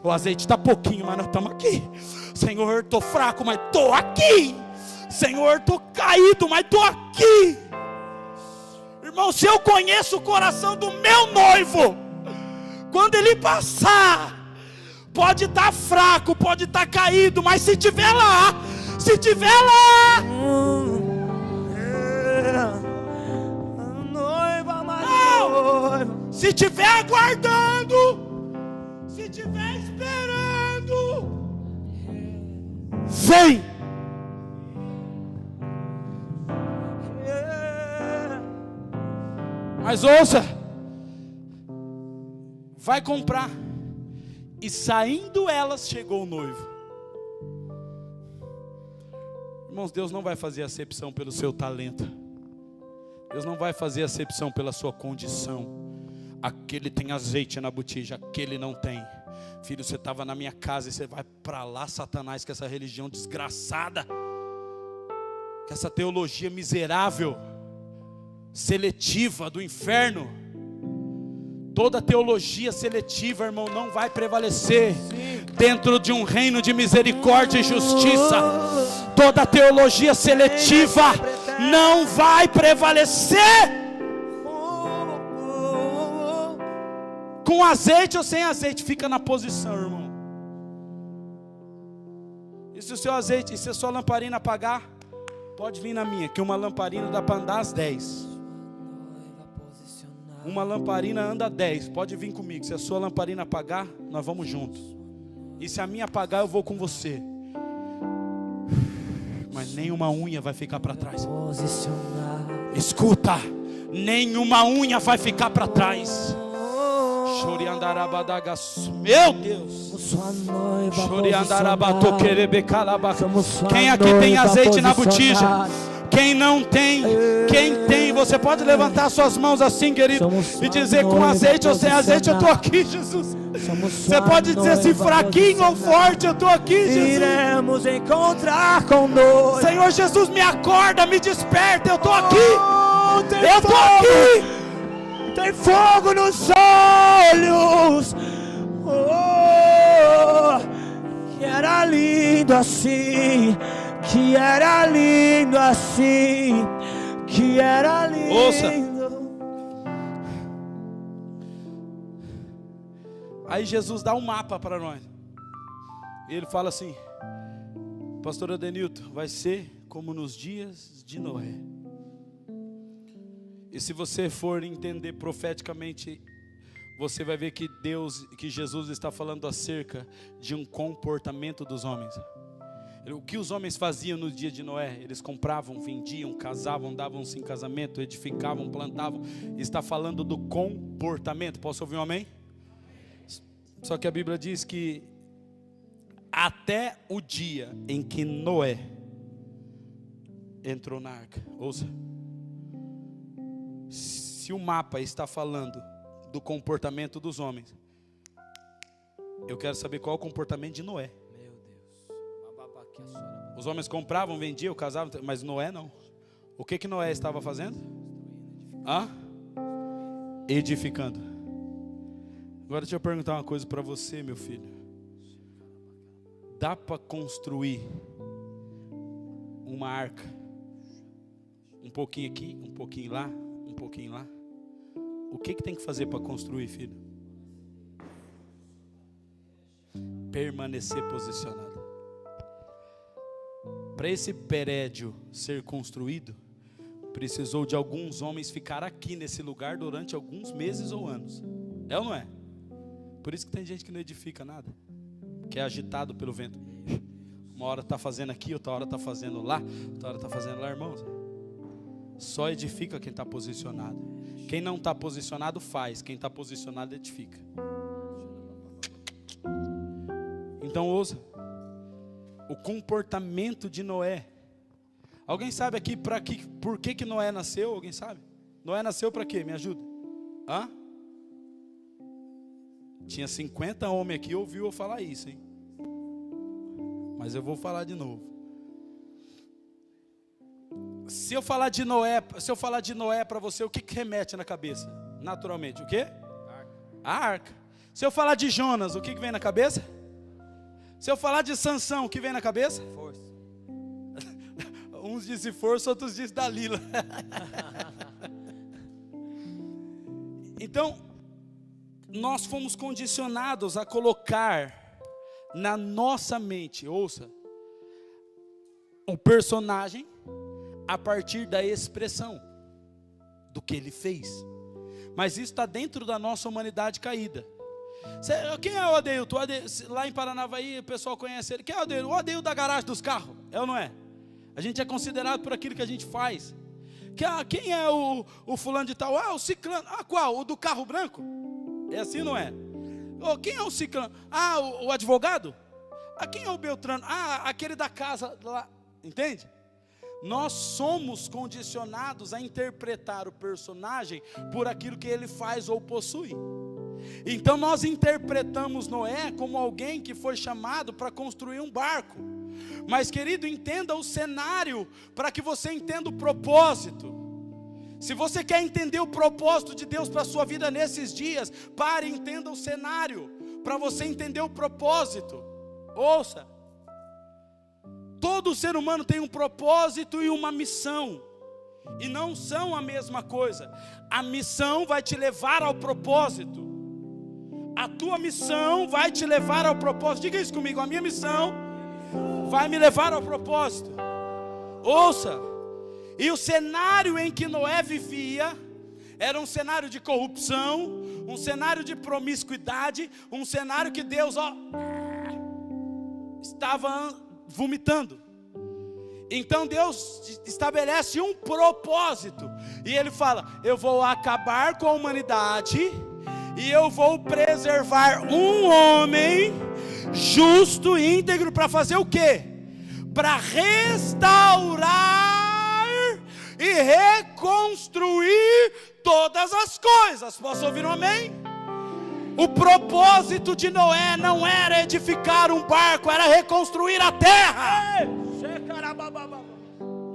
o azeite está pouquinho, mas nós estamos aqui. Senhor, estou fraco, mas estou aqui. Senhor, estou caído, mas estou aqui. Irmão, se eu conheço o coração do meu noivo, quando ele passar pode estar fraco, pode estar caído, mas se tiver lá, se tiver aguardando, se tiver esperando, vem. Mas ouça, vai comprar. E saindo elas, chegou o noivo. Irmãos, Deus não vai fazer acepção pelo seu talento. Deus não vai fazer acepção pela sua condição. Aquele tem azeite na botija, aquele não tem. Filho, você estava na minha casa e você vai para lá, Satanás, com essa religião desgraçada, com essa teologia miserável, seletiva do inferno. Toda teologia seletiva, irmão, não vai prevalecer dentro de um reino de misericórdia e justiça. Toda teologia seletiva não vai prevalecer. Com azeite ou sem azeite, fica na posição, irmão. E se o seu azeite, e se a sua lamparina apagar, pode vir na minha, que uma lamparina dá para andar às 10. Uma lamparina anda 10, pode vir comigo. Se a sua lamparina apagar, nós vamos juntos. E se a minha apagar, eu vou com você. Mas nenhuma unha vai ficar para trás. Escuta, nenhuma unha vai ficar para trás. Meu Deus. Quem aqui tem azeite na botija? Quem não tem? Quem tem? Você pode levantar suas mãos assim, querido, e dizer: com azeite ou sem azeite, eu estou aqui, Jesus. Você pode dizer assim: fraquinho ou forte, eu estou aqui, Jesus. Iremos encontrar conosco. Senhor Jesus, me acorda, me desperta, eu estou aqui. Eu estou aqui. Tem fogo nos olhos. Que era lindo assim. Que era lindo assim. Que era lindo. Ouça. Aí Jesus dá um mapa para nós. E ele fala assim: pastor Adenilton, vai ser como nos dias de Noé. E se você for entender profeticamente, você vai ver que Jesus está falando acerca de um comportamento dos homens. O que os homens faziam no dia de Noé? Eles compravam, vendiam, casavam, davam-se em casamento, edificavam, plantavam. Está falando do comportamento. Posso ouvir um amém? Só que a Bíblia diz que até o dia em que Noé entrou na arca. Ouça. Se o mapa está falando do comportamento dos homens, eu quero saber qual é o comportamento de Noé. Meu Deus. Os homens compravam, vendiam, casavam, mas Noé não. O que Noé estava fazendo? Edificando. Agora deixa eu perguntar uma coisa para você, meu filho. Dá para construir uma arca? Um pouquinho aqui, um pouquinho lá, um pouquinho lá. O que tem que fazer para construir, filho? Permanecer posicionado. Para esse prédio ser construído, precisou de alguns homens ficar aqui nesse lugar durante alguns meses ou anos. É ou não é? Por isso que tem gente que não edifica nada, que é agitado pelo vento. Uma hora está fazendo aqui, outra hora está fazendo lá, outra hora está fazendo lá, irmãos. Só edifica quem está posicionado. Quem não está posicionado faz, quem está posicionado edifica. Então ouça, o comportamento de Noé. Alguém sabe aqui por que Noé nasceu? Alguém sabe? Noé nasceu para quê? Me ajuda. Tinha 50 homens aqui, ouviu eu falar isso, hein? Mas eu vou falar de novo. Se eu falar de Noé para você, o que remete na cabeça? Naturalmente, o quê? A arca. Se eu falar de Jonas, o que vem na cabeça? Se eu falar de Sansão, o que vem na cabeça? Força. Uns dizem força, outros dizem Dalila. Então, nós fomos condicionados a colocar na nossa mente, ouça, o personagem a partir da expressão do que ele fez. Mas isso está dentro da nossa humanidade caída. Quem é o Adeilton? Lá em Paranavaí o pessoal conhece ele. Quem é o Adeilton? O Adeilton da garagem dos carros, é ou não é? A gente é considerado por aquilo que a gente faz. Quem é o fulano de tal? O ciclano. Qual? O do carro branco? É assim, não é? Quem é o ciclano? O advogado? Quem é o Beltrano? Aquele da casa lá. Entende? Nós somos condicionados a interpretar o personagem por aquilo que ele faz ou possui. Então nós interpretamos Noé como alguém que foi chamado para construir um barco. Mas querido, entenda o cenário para que você entenda o propósito. Se você quer entender o propósito de Deus para a sua vida nesses dias, pare e entenda o cenário para você entender o propósito. Ouça. Todo ser humano tem um propósito e uma missão, e não são a mesma coisa. A missão vai te levar ao propósito. A tua missão vai te levar ao propósito. Diga isso comigo, a minha missão vai me levar ao propósito. Ouça, e o cenário em que Noé vivia era um cenário de corrupção, um cenário de promiscuidade, um cenário que Deus estava vomitando. Então Deus estabelece um propósito, e Ele fala: eu vou acabar com a humanidade, e eu vou preservar um homem justo e íntegro para fazer o quê? Para restaurar e reconstruir todas as coisas. Posso ouvir um amém? O propósito de Noé não era edificar um barco, era reconstruir a terra.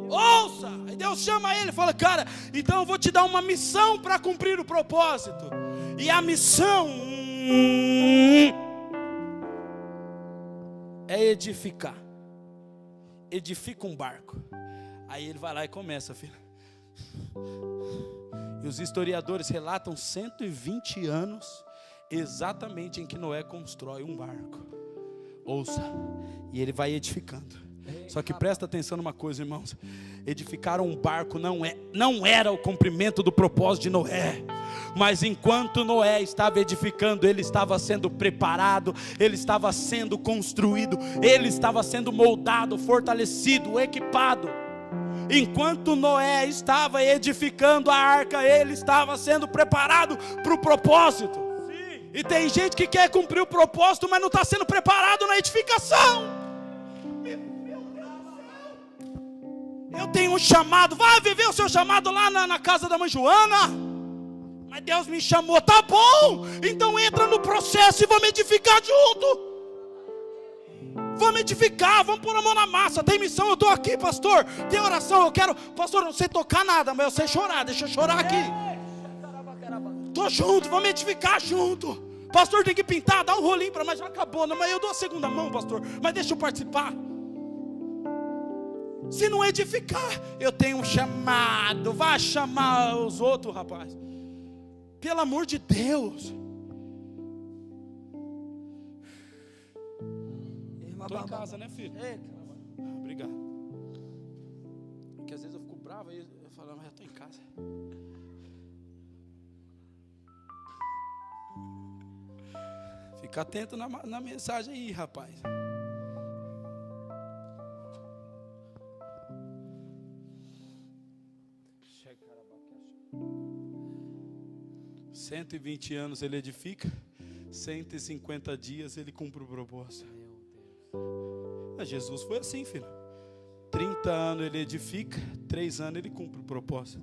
Ouça, aí Deus chama ele e fala: cara, então eu vou te dar uma missão para cumprir o propósito. E a missão é edificar. Edifica um barco. Aí ele vai lá e começa, filho. E os historiadores relatam 120 anos exatamente em que Noé constrói um barco. Ouça, e ele vai edificando. Só que presta atenção numa coisa, irmãos. Edificar um barco não era o cumprimento do propósito de Noé. Mas enquanto Noé estava edificando, ele estava sendo preparado, ele estava sendo construído, ele estava sendo moldado, fortalecido, equipado. Enquanto Noé estava edificando a arca, ele estava sendo preparado para o propósito. E tem gente que quer cumprir o propósito, mas não está sendo preparado na edificação. Eu tenho um chamado, vai viver o seu chamado lá na casa da mãe Joana. Mas Deus me chamou, tá bom, então entra no processo e vamos edificar junto. Vamos edificar, vamos pôr a mão na massa. Tem missão, eu estou aqui, pastor. Tem oração, eu quero, pastor, não sei tocar nada, mas eu sei chorar, deixa eu chorar aqui. Estou junto, vamos edificar junto. Pastor, tem que pintar, dá um rolinho para, mas já acabou, não, mas eu dou a segunda mão, pastor, mas deixa eu participar. Se não edificar, eu tenho um chamado, vai chamar os outros, rapaz. Pelo amor de Deus. Estou em casa, né, filho? Obrigado. Porque às vezes eu fico bravo e eu falo, mas eu estou em casa. Fica atento na mensagem aí, rapaz. 120 anos ele edifica, 150 dias ele cumpre o propósito. Jesus foi assim, filho. 30 anos ele edifica, 3 anos ele cumpre o propósito.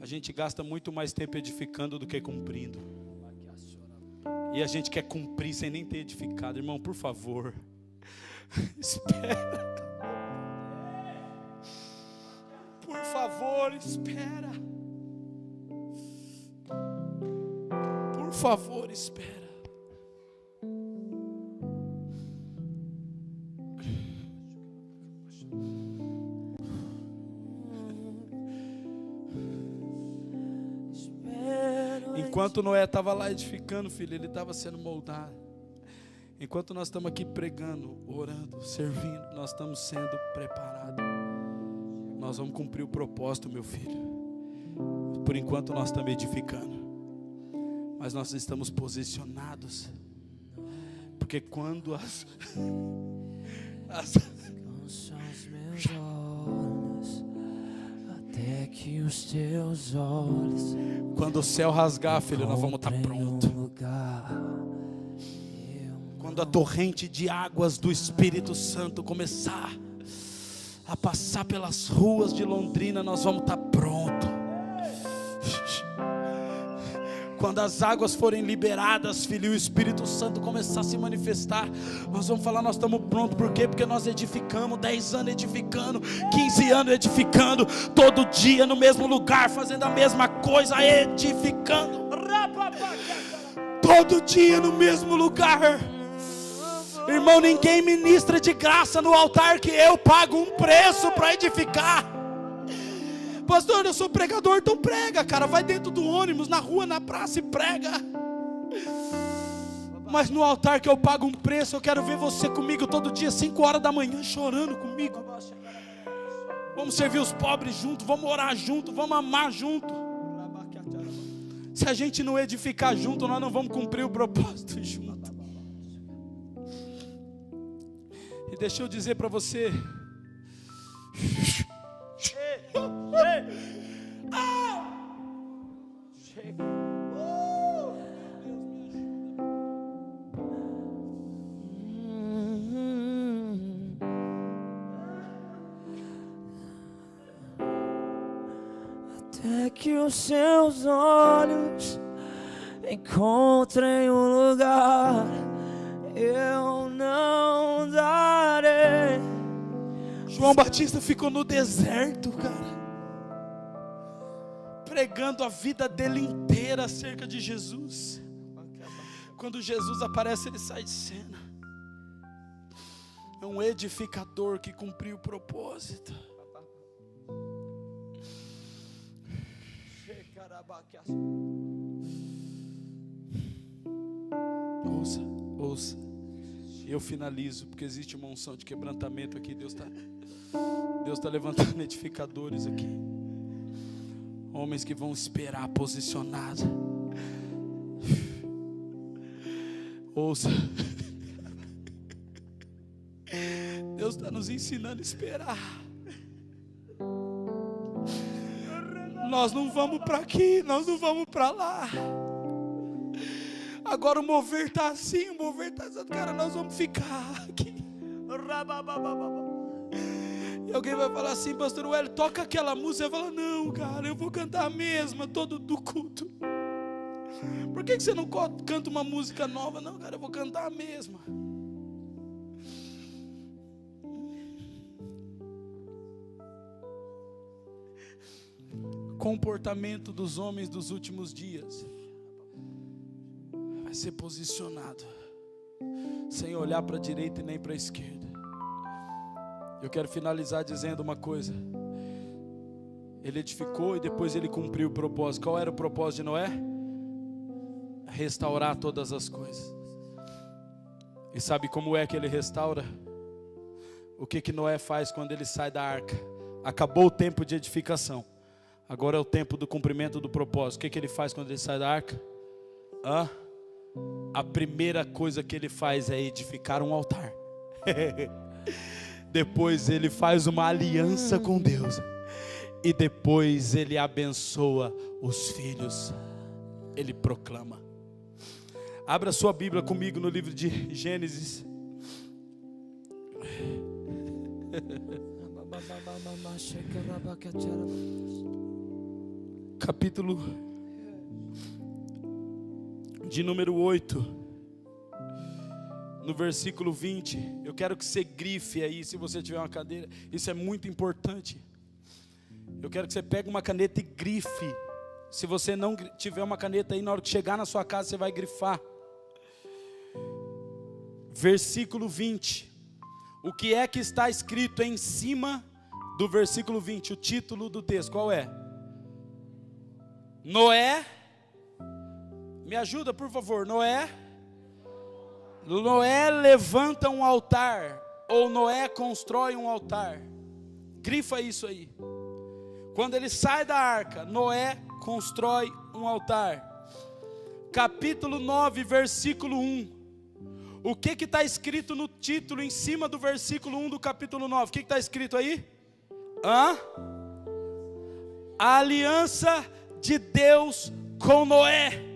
A gente gasta muito mais tempo edificando do que cumprindo. E a gente quer cumprir sem nem ter edificado. Irmão, por favor, espera. Por favor, espera. Por favor, espera. Espero Enquanto Noé estava lá edificando, filho, ele estava sendo moldado. Enquanto nós estamos aqui pregando, orando, servindo, nós estamos sendo preparados. Nós vamos cumprir o propósito, meu filho. Por enquanto nós estamos edificando, mas nós estamos posicionados. Porque quando São os meus olhos, até que os teus olhos. Quando o céu rasgar, filho, nós vamos estar prontos. Quando a torrente de águas do Espírito Santo começar a passar pelas ruas de Londrina, nós vamos estar prontos. Quando as águas forem liberadas, filho, e o Espírito Santo começar a se manifestar, nós vamos falar, nós estamos prontos. Por quê? Porque nós edificamos 10 anos edificando, 15 anos edificando, todo dia no mesmo lugar, fazendo a mesma coisa, edificando. Todo dia no mesmo lugar. Irmão, ninguém ministra de graça no altar que eu pago um preço para edificar. Pastor, eu sou pregador, então prega, cara. Vai dentro do ônibus, na rua, na praça e prega. Mas no altar que eu pago um preço, eu quero ver você comigo todo dia, 5 horas da manhã, chorando comigo. Vamos servir os pobres juntos, vamos orar junto, vamos amar junto. Se a gente não edificar junto, nós não vamos cumprir o propósito junto. E deixa eu dizer para você, até que os seus olhos encontrem um lugar, eu não darei. João Batista ficou no deserto, cara, pregando a vida dele inteira acerca de Jesus. Quando Jesus aparece, ele sai de cena. É um edificador que cumpriu o propósito. Ouça. Eu finalizo, porque existe uma unção de quebrantamento aqui. Deus está levantando edificadores aqui. Homens que vão esperar posicionados. Ouça. Deus está nos ensinando a esperar. Nós não vamos para aqui, nós não vamos para lá. Agora o mover está assim, o mover está assim. Cara, nós vamos ficar aqui. E alguém vai falar assim, pastor Wellio, toca aquela música. Você fala, não, cara, eu vou cantar a mesma todo do culto. Por que você não canta uma música nova? Não, cara, eu vou cantar a mesma. Comportamento dos homens dos últimos dias vai ser posicionado, sem olhar para a direita e nem para a esquerda. Eu quero finalizar dizendo uma coisa. Ele edificou e depois ele cumpriu o propósito. Qual era o propósito de Noé? Restaurar todas as coisas. E sabe como é que ele restaura? O que Noé faz quando ele sai da arca? Acabou o tempo de edificação, agora é o tempo do cumprimento do propósito. O que ele faz quando ele sai da arca? A primeira coisa que ele faz é edificar um altar. Depois ele faz uma aliança com Deus. E depois ele abençoa os filhos. Ele proclama. Abra sua Bíblia comigo no livro de Gênesis. Capítulo de número 8, no versículo 20. Eu quero que você grife aí, se você tiver uma cadeira. Isso é muito importante. Eu quero que você pegue uma caneta e grife. Se você não tiver uma caneta aí, na hora que chegar na sua casa, você vai grifar. Versículo 20. O que é que está escrito em cima do versículo 20? O título do texto, qual é? Noé Me ajuda, por favor. Noé levanta um altar, ou Noé constrói um altar. Grifa isso aí. Quando ele sai da arca, Noé constrói um altar. Capítulo 9, versículo 1. O que está escrito no título, em cima do versículo 1 do capítulo 9? O que está escrito aí? A aliança de Deus com Noé.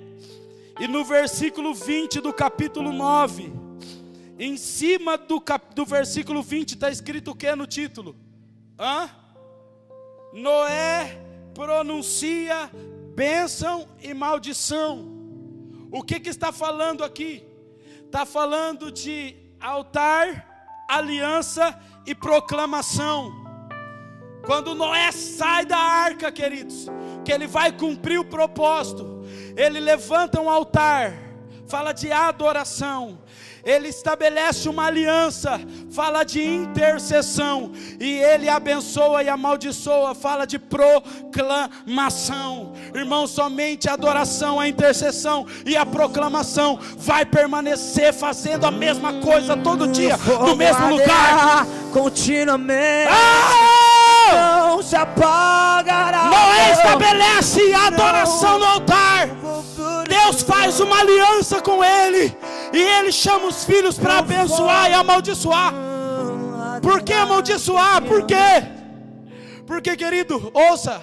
E no versículo 20 do capítulo 9, em cima do versículo 20 está escrito o que no título? Noé pronuncia bênção e maldição. O que está falando aqui? Está falando de altar, aliança e proclamação. Quando Noé sai da arca, queridos, que ele vai cumprir o propósito, ele levanta um altar, fala de adoração. Ele estabelece uma aliança, fala de intercessão. E ele abençoa e amaldiçoa, fala de proclamação. Irmão, somente a adoração, a intercessão e a proclamação vai permanecer fazendo a mesma coisa todo dia, no mesmo lugar, continuamente. Não se apagará. Noé estabelece a adoração no altar. Deus faz uma aliança com ele, e ele chama os filhos para abençoar e amaldiçoar. Por que amaldiçoar? Por quê? Porque, querido, ouça,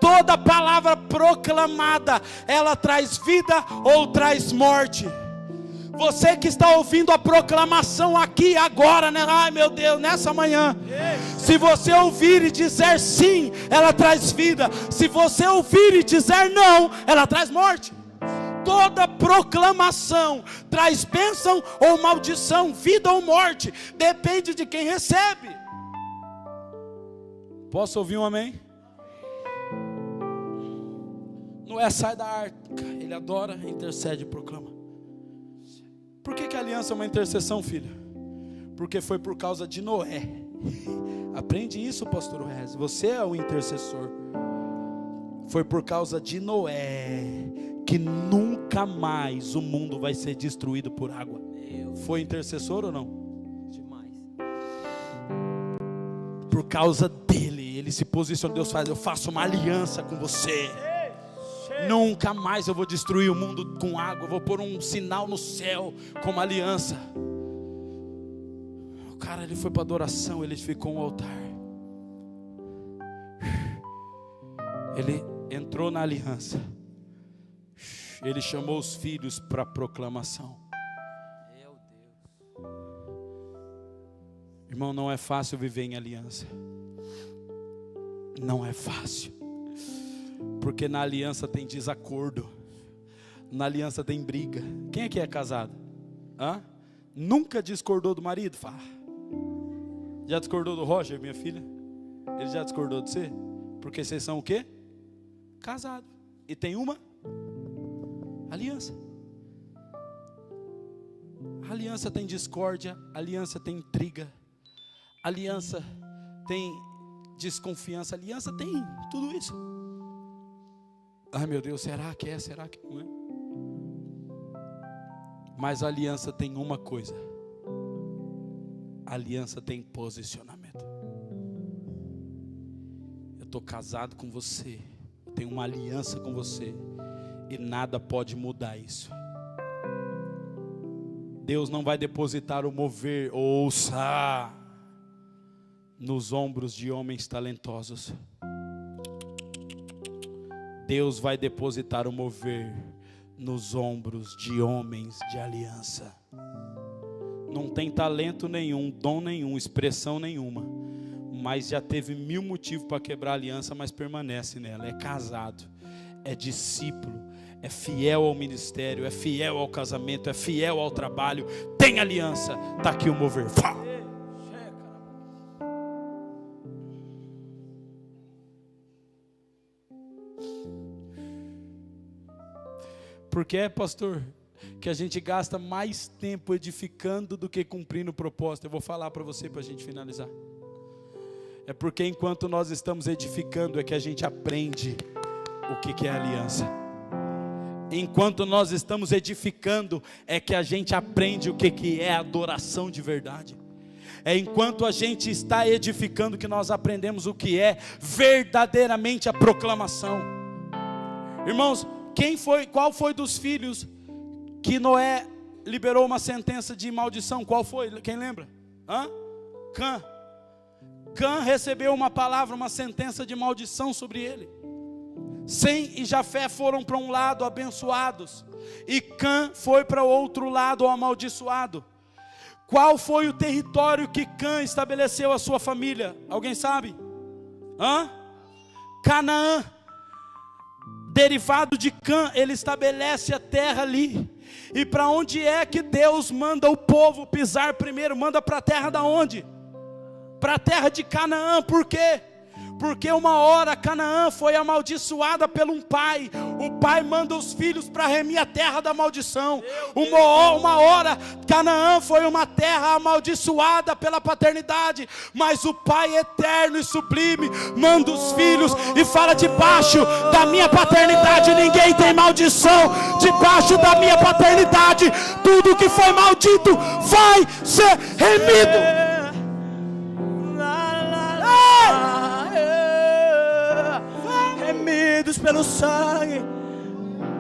toda palavra proclamada, ela traz vida ou traz morte. Você que está ouvindo a proclamação aqui agora, né? Ai meu Deus, nessa manhã, se você ouvir e dizer sim, ela traz vida. Se você ouvir e dizer não, ela traz morte. Toda proclamação traz bênção ou maldição, vida ou morte, depende de quem recebe. Posso ouvir um amém? Noé sai da arca, ele adora, intercede e proclama. Por que a aliança é uma intercessão, filha? Porque foi por causa de Noé. Aprende isso, pastor Rez. Você é o intercessor. Foi por causa de Noé que nunca mais o mundo vai ser destruído por água. Foi intercessor ou não? Demais. Por causa dele, ele se posicionou. Deus faz, eu faço uma aliança com você. Nunca mais eu vou destruir o mundo com água. Eu vou pôr um sinal no céu como aliança. O cara, ele foi para adoração, ele edificou um altar. Ele entrou na aliança. Ele chamou os filhos para proclamação. Meu Deus. Irmão, não é fácil viver em aliança. Não é fácil. Porque na aliança tem desacordo. Na aliança tem briga. Quem aqui é casado? Nunca discordou do marido? Fala. Já discordou do Roger, minha filha? Ele já discordou de você? Porque vocês são o quê? Casados. E tem uma aliança. A aliança tem discórdia. A aliança tem intriga. A aliança tem desconfiança. A aliança tem tudo isso. Ai meu Deus, será que é? Será que não é? Mas a aliança tem uma coisa. A aliança tem posicionamento. Eu estou casado com você. Eu tenho uma aliança com você. E nada pode mudar isso. Deus não vai depositar o mover, ouça, nos ombros de homens talentosos. Deus vai depositar o mover nos ombros de homens de aliança. Não tem talento nenhum, dom nenhum, expressão nenhuma, mas já teve 1000 motivos para quebrar a aliança, mas permanece nela. É casado, é discípulo, é fiel ao ministério, é fiel ao casamento, é fiel ao trabalho, tem aliança. Está aqui o mover. Fala. Porque, pastor, que a gente gasta mais tempo edificando do que cumprindo o propósito. Eu vou falar para você para a gente finalizar. É porque enquanto nós estamos edificando é que a gente aprende o que é aliança. Enquanto nós estamos edificando, é que a gente aprende o que é adoração de verdade. É enquanto a gente está edificando que nós aprendemos o que é verdadeiramente a proclamação. Irmãos, qual foi dos filhos que Noé liberou uma sentença de maldição? Qual foi? Quem lembra? Cã. Cã recebeu uma palavra, uma sentença de maldição sobre ele. Sem e Jafé foram para um lado abençoados, e Cã foi para o outro lado amaldiçoado. Qual foi o território que Cã estabeleceu a sua família? Alguém sabe? Canaã. Derivado de Cã, ele estabelece a terra ali. E para onde é que Deus manda o povo pisar primeiro? Manda para a terra da onde? Para a terra de Canaã. Por quê? Porque uma hora Canaã foi amaldiçoada por um pai. O pai manda os filhos para remir a terra da maldição. Uma hora Canaã foi uma terra amaldiçoada pela paternidade, mas o pai eterno e sublime manda os filhos e fala: debaixo da minha paternidade ninguém tem maldição. Debaixo da minha paternidade tudo que foi maldito vai ser remido. Remidos pelo sangue,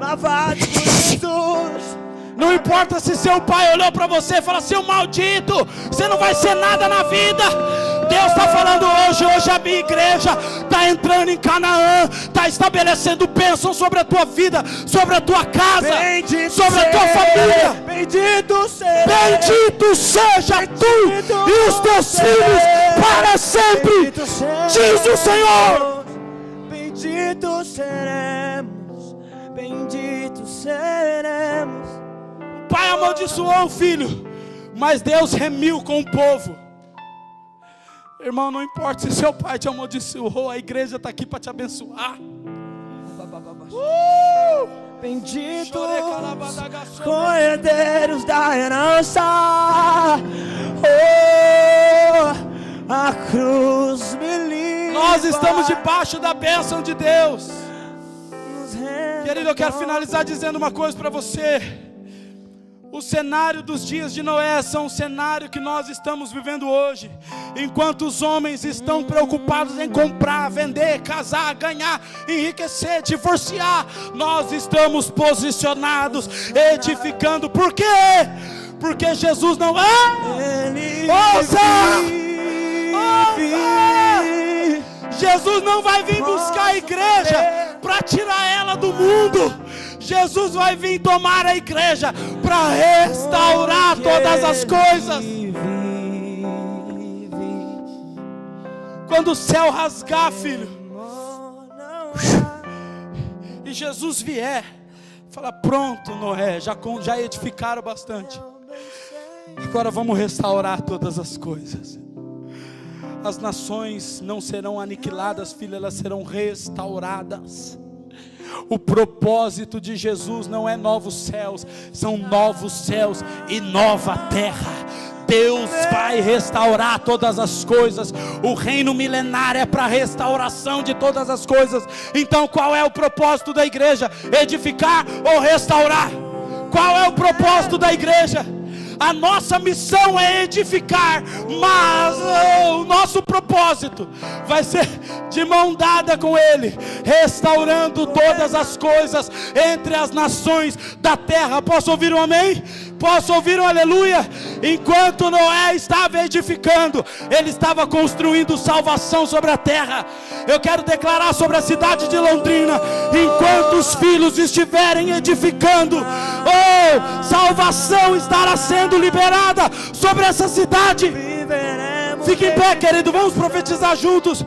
lavados por Jesus. Não importa se seu pai olhou para você e falou: seu maldito, você não vai ser nada na vida. Deus está falando hoje a minha igreja está entrando em Canaã, está estabelecendo bênção sobre a tua vida, sobre a tua casa, sobre a tua família. Bendito seja tu e os teus filhos para sempre, diz o Senhor. Benditos seremos. O pai amaldiçoou o filho, mas Deus remiu com o povo. Irmão, não importa se seu pai te amaldiçoou, a igreja está aqui para te abençoar. Benditos co-herdeiros da herança. A cruz me livra. Nós estamos debaixo da bênção de Deus. Querido, eu quero finalizar dizendo uma coisa para você. O cenário dos dias de Noé são o cenário que nós estamos vivendo hoje. Enquanto os homens estão preocupados em comprar, vender, casar, ganhar, enriquecer, divorciar, nós estamos posicionados, edificando. Por quê? Porque Jesus não Jesus não vai vir buscar a igreja para tirar ela do mundo. Jesus vai vir tomar a igreja para restaurar todas as coisas. Quando o céu rasgar, filho, e Jesus vier, fala: pronto, Noé, já edificaram bastante, agora vamos restaurar todas as coisas. As nações não serão aniquiladas, filho, elas serão restauradas. O propósito de Jesus não é novos céus, são novos céus e nova terra. Deus vai restaurar todas as coisas. O reino milenário é para restauração de todas as coisas. Então qual é o propósito da igreja? Edificar ou restaurar? Qual é o propósito da igreja? A nossa missão é edificar, mas o nosso propósito vai ser de mão dada com Ele, restaurando todas as coisas entre as nações da terra. Posso ouvir um amém? Posso ouvir um aleluia? Enquanto Noé estava edificando, ele estava construindo salvação sobre a terra. Eu quero declarar sobre a cidade de Londrina: enquanto os filhos estiverem edificando, salvação estará sendo liberada sobre essa cidade. Fique em pé, querido, vamos profetizar juntos.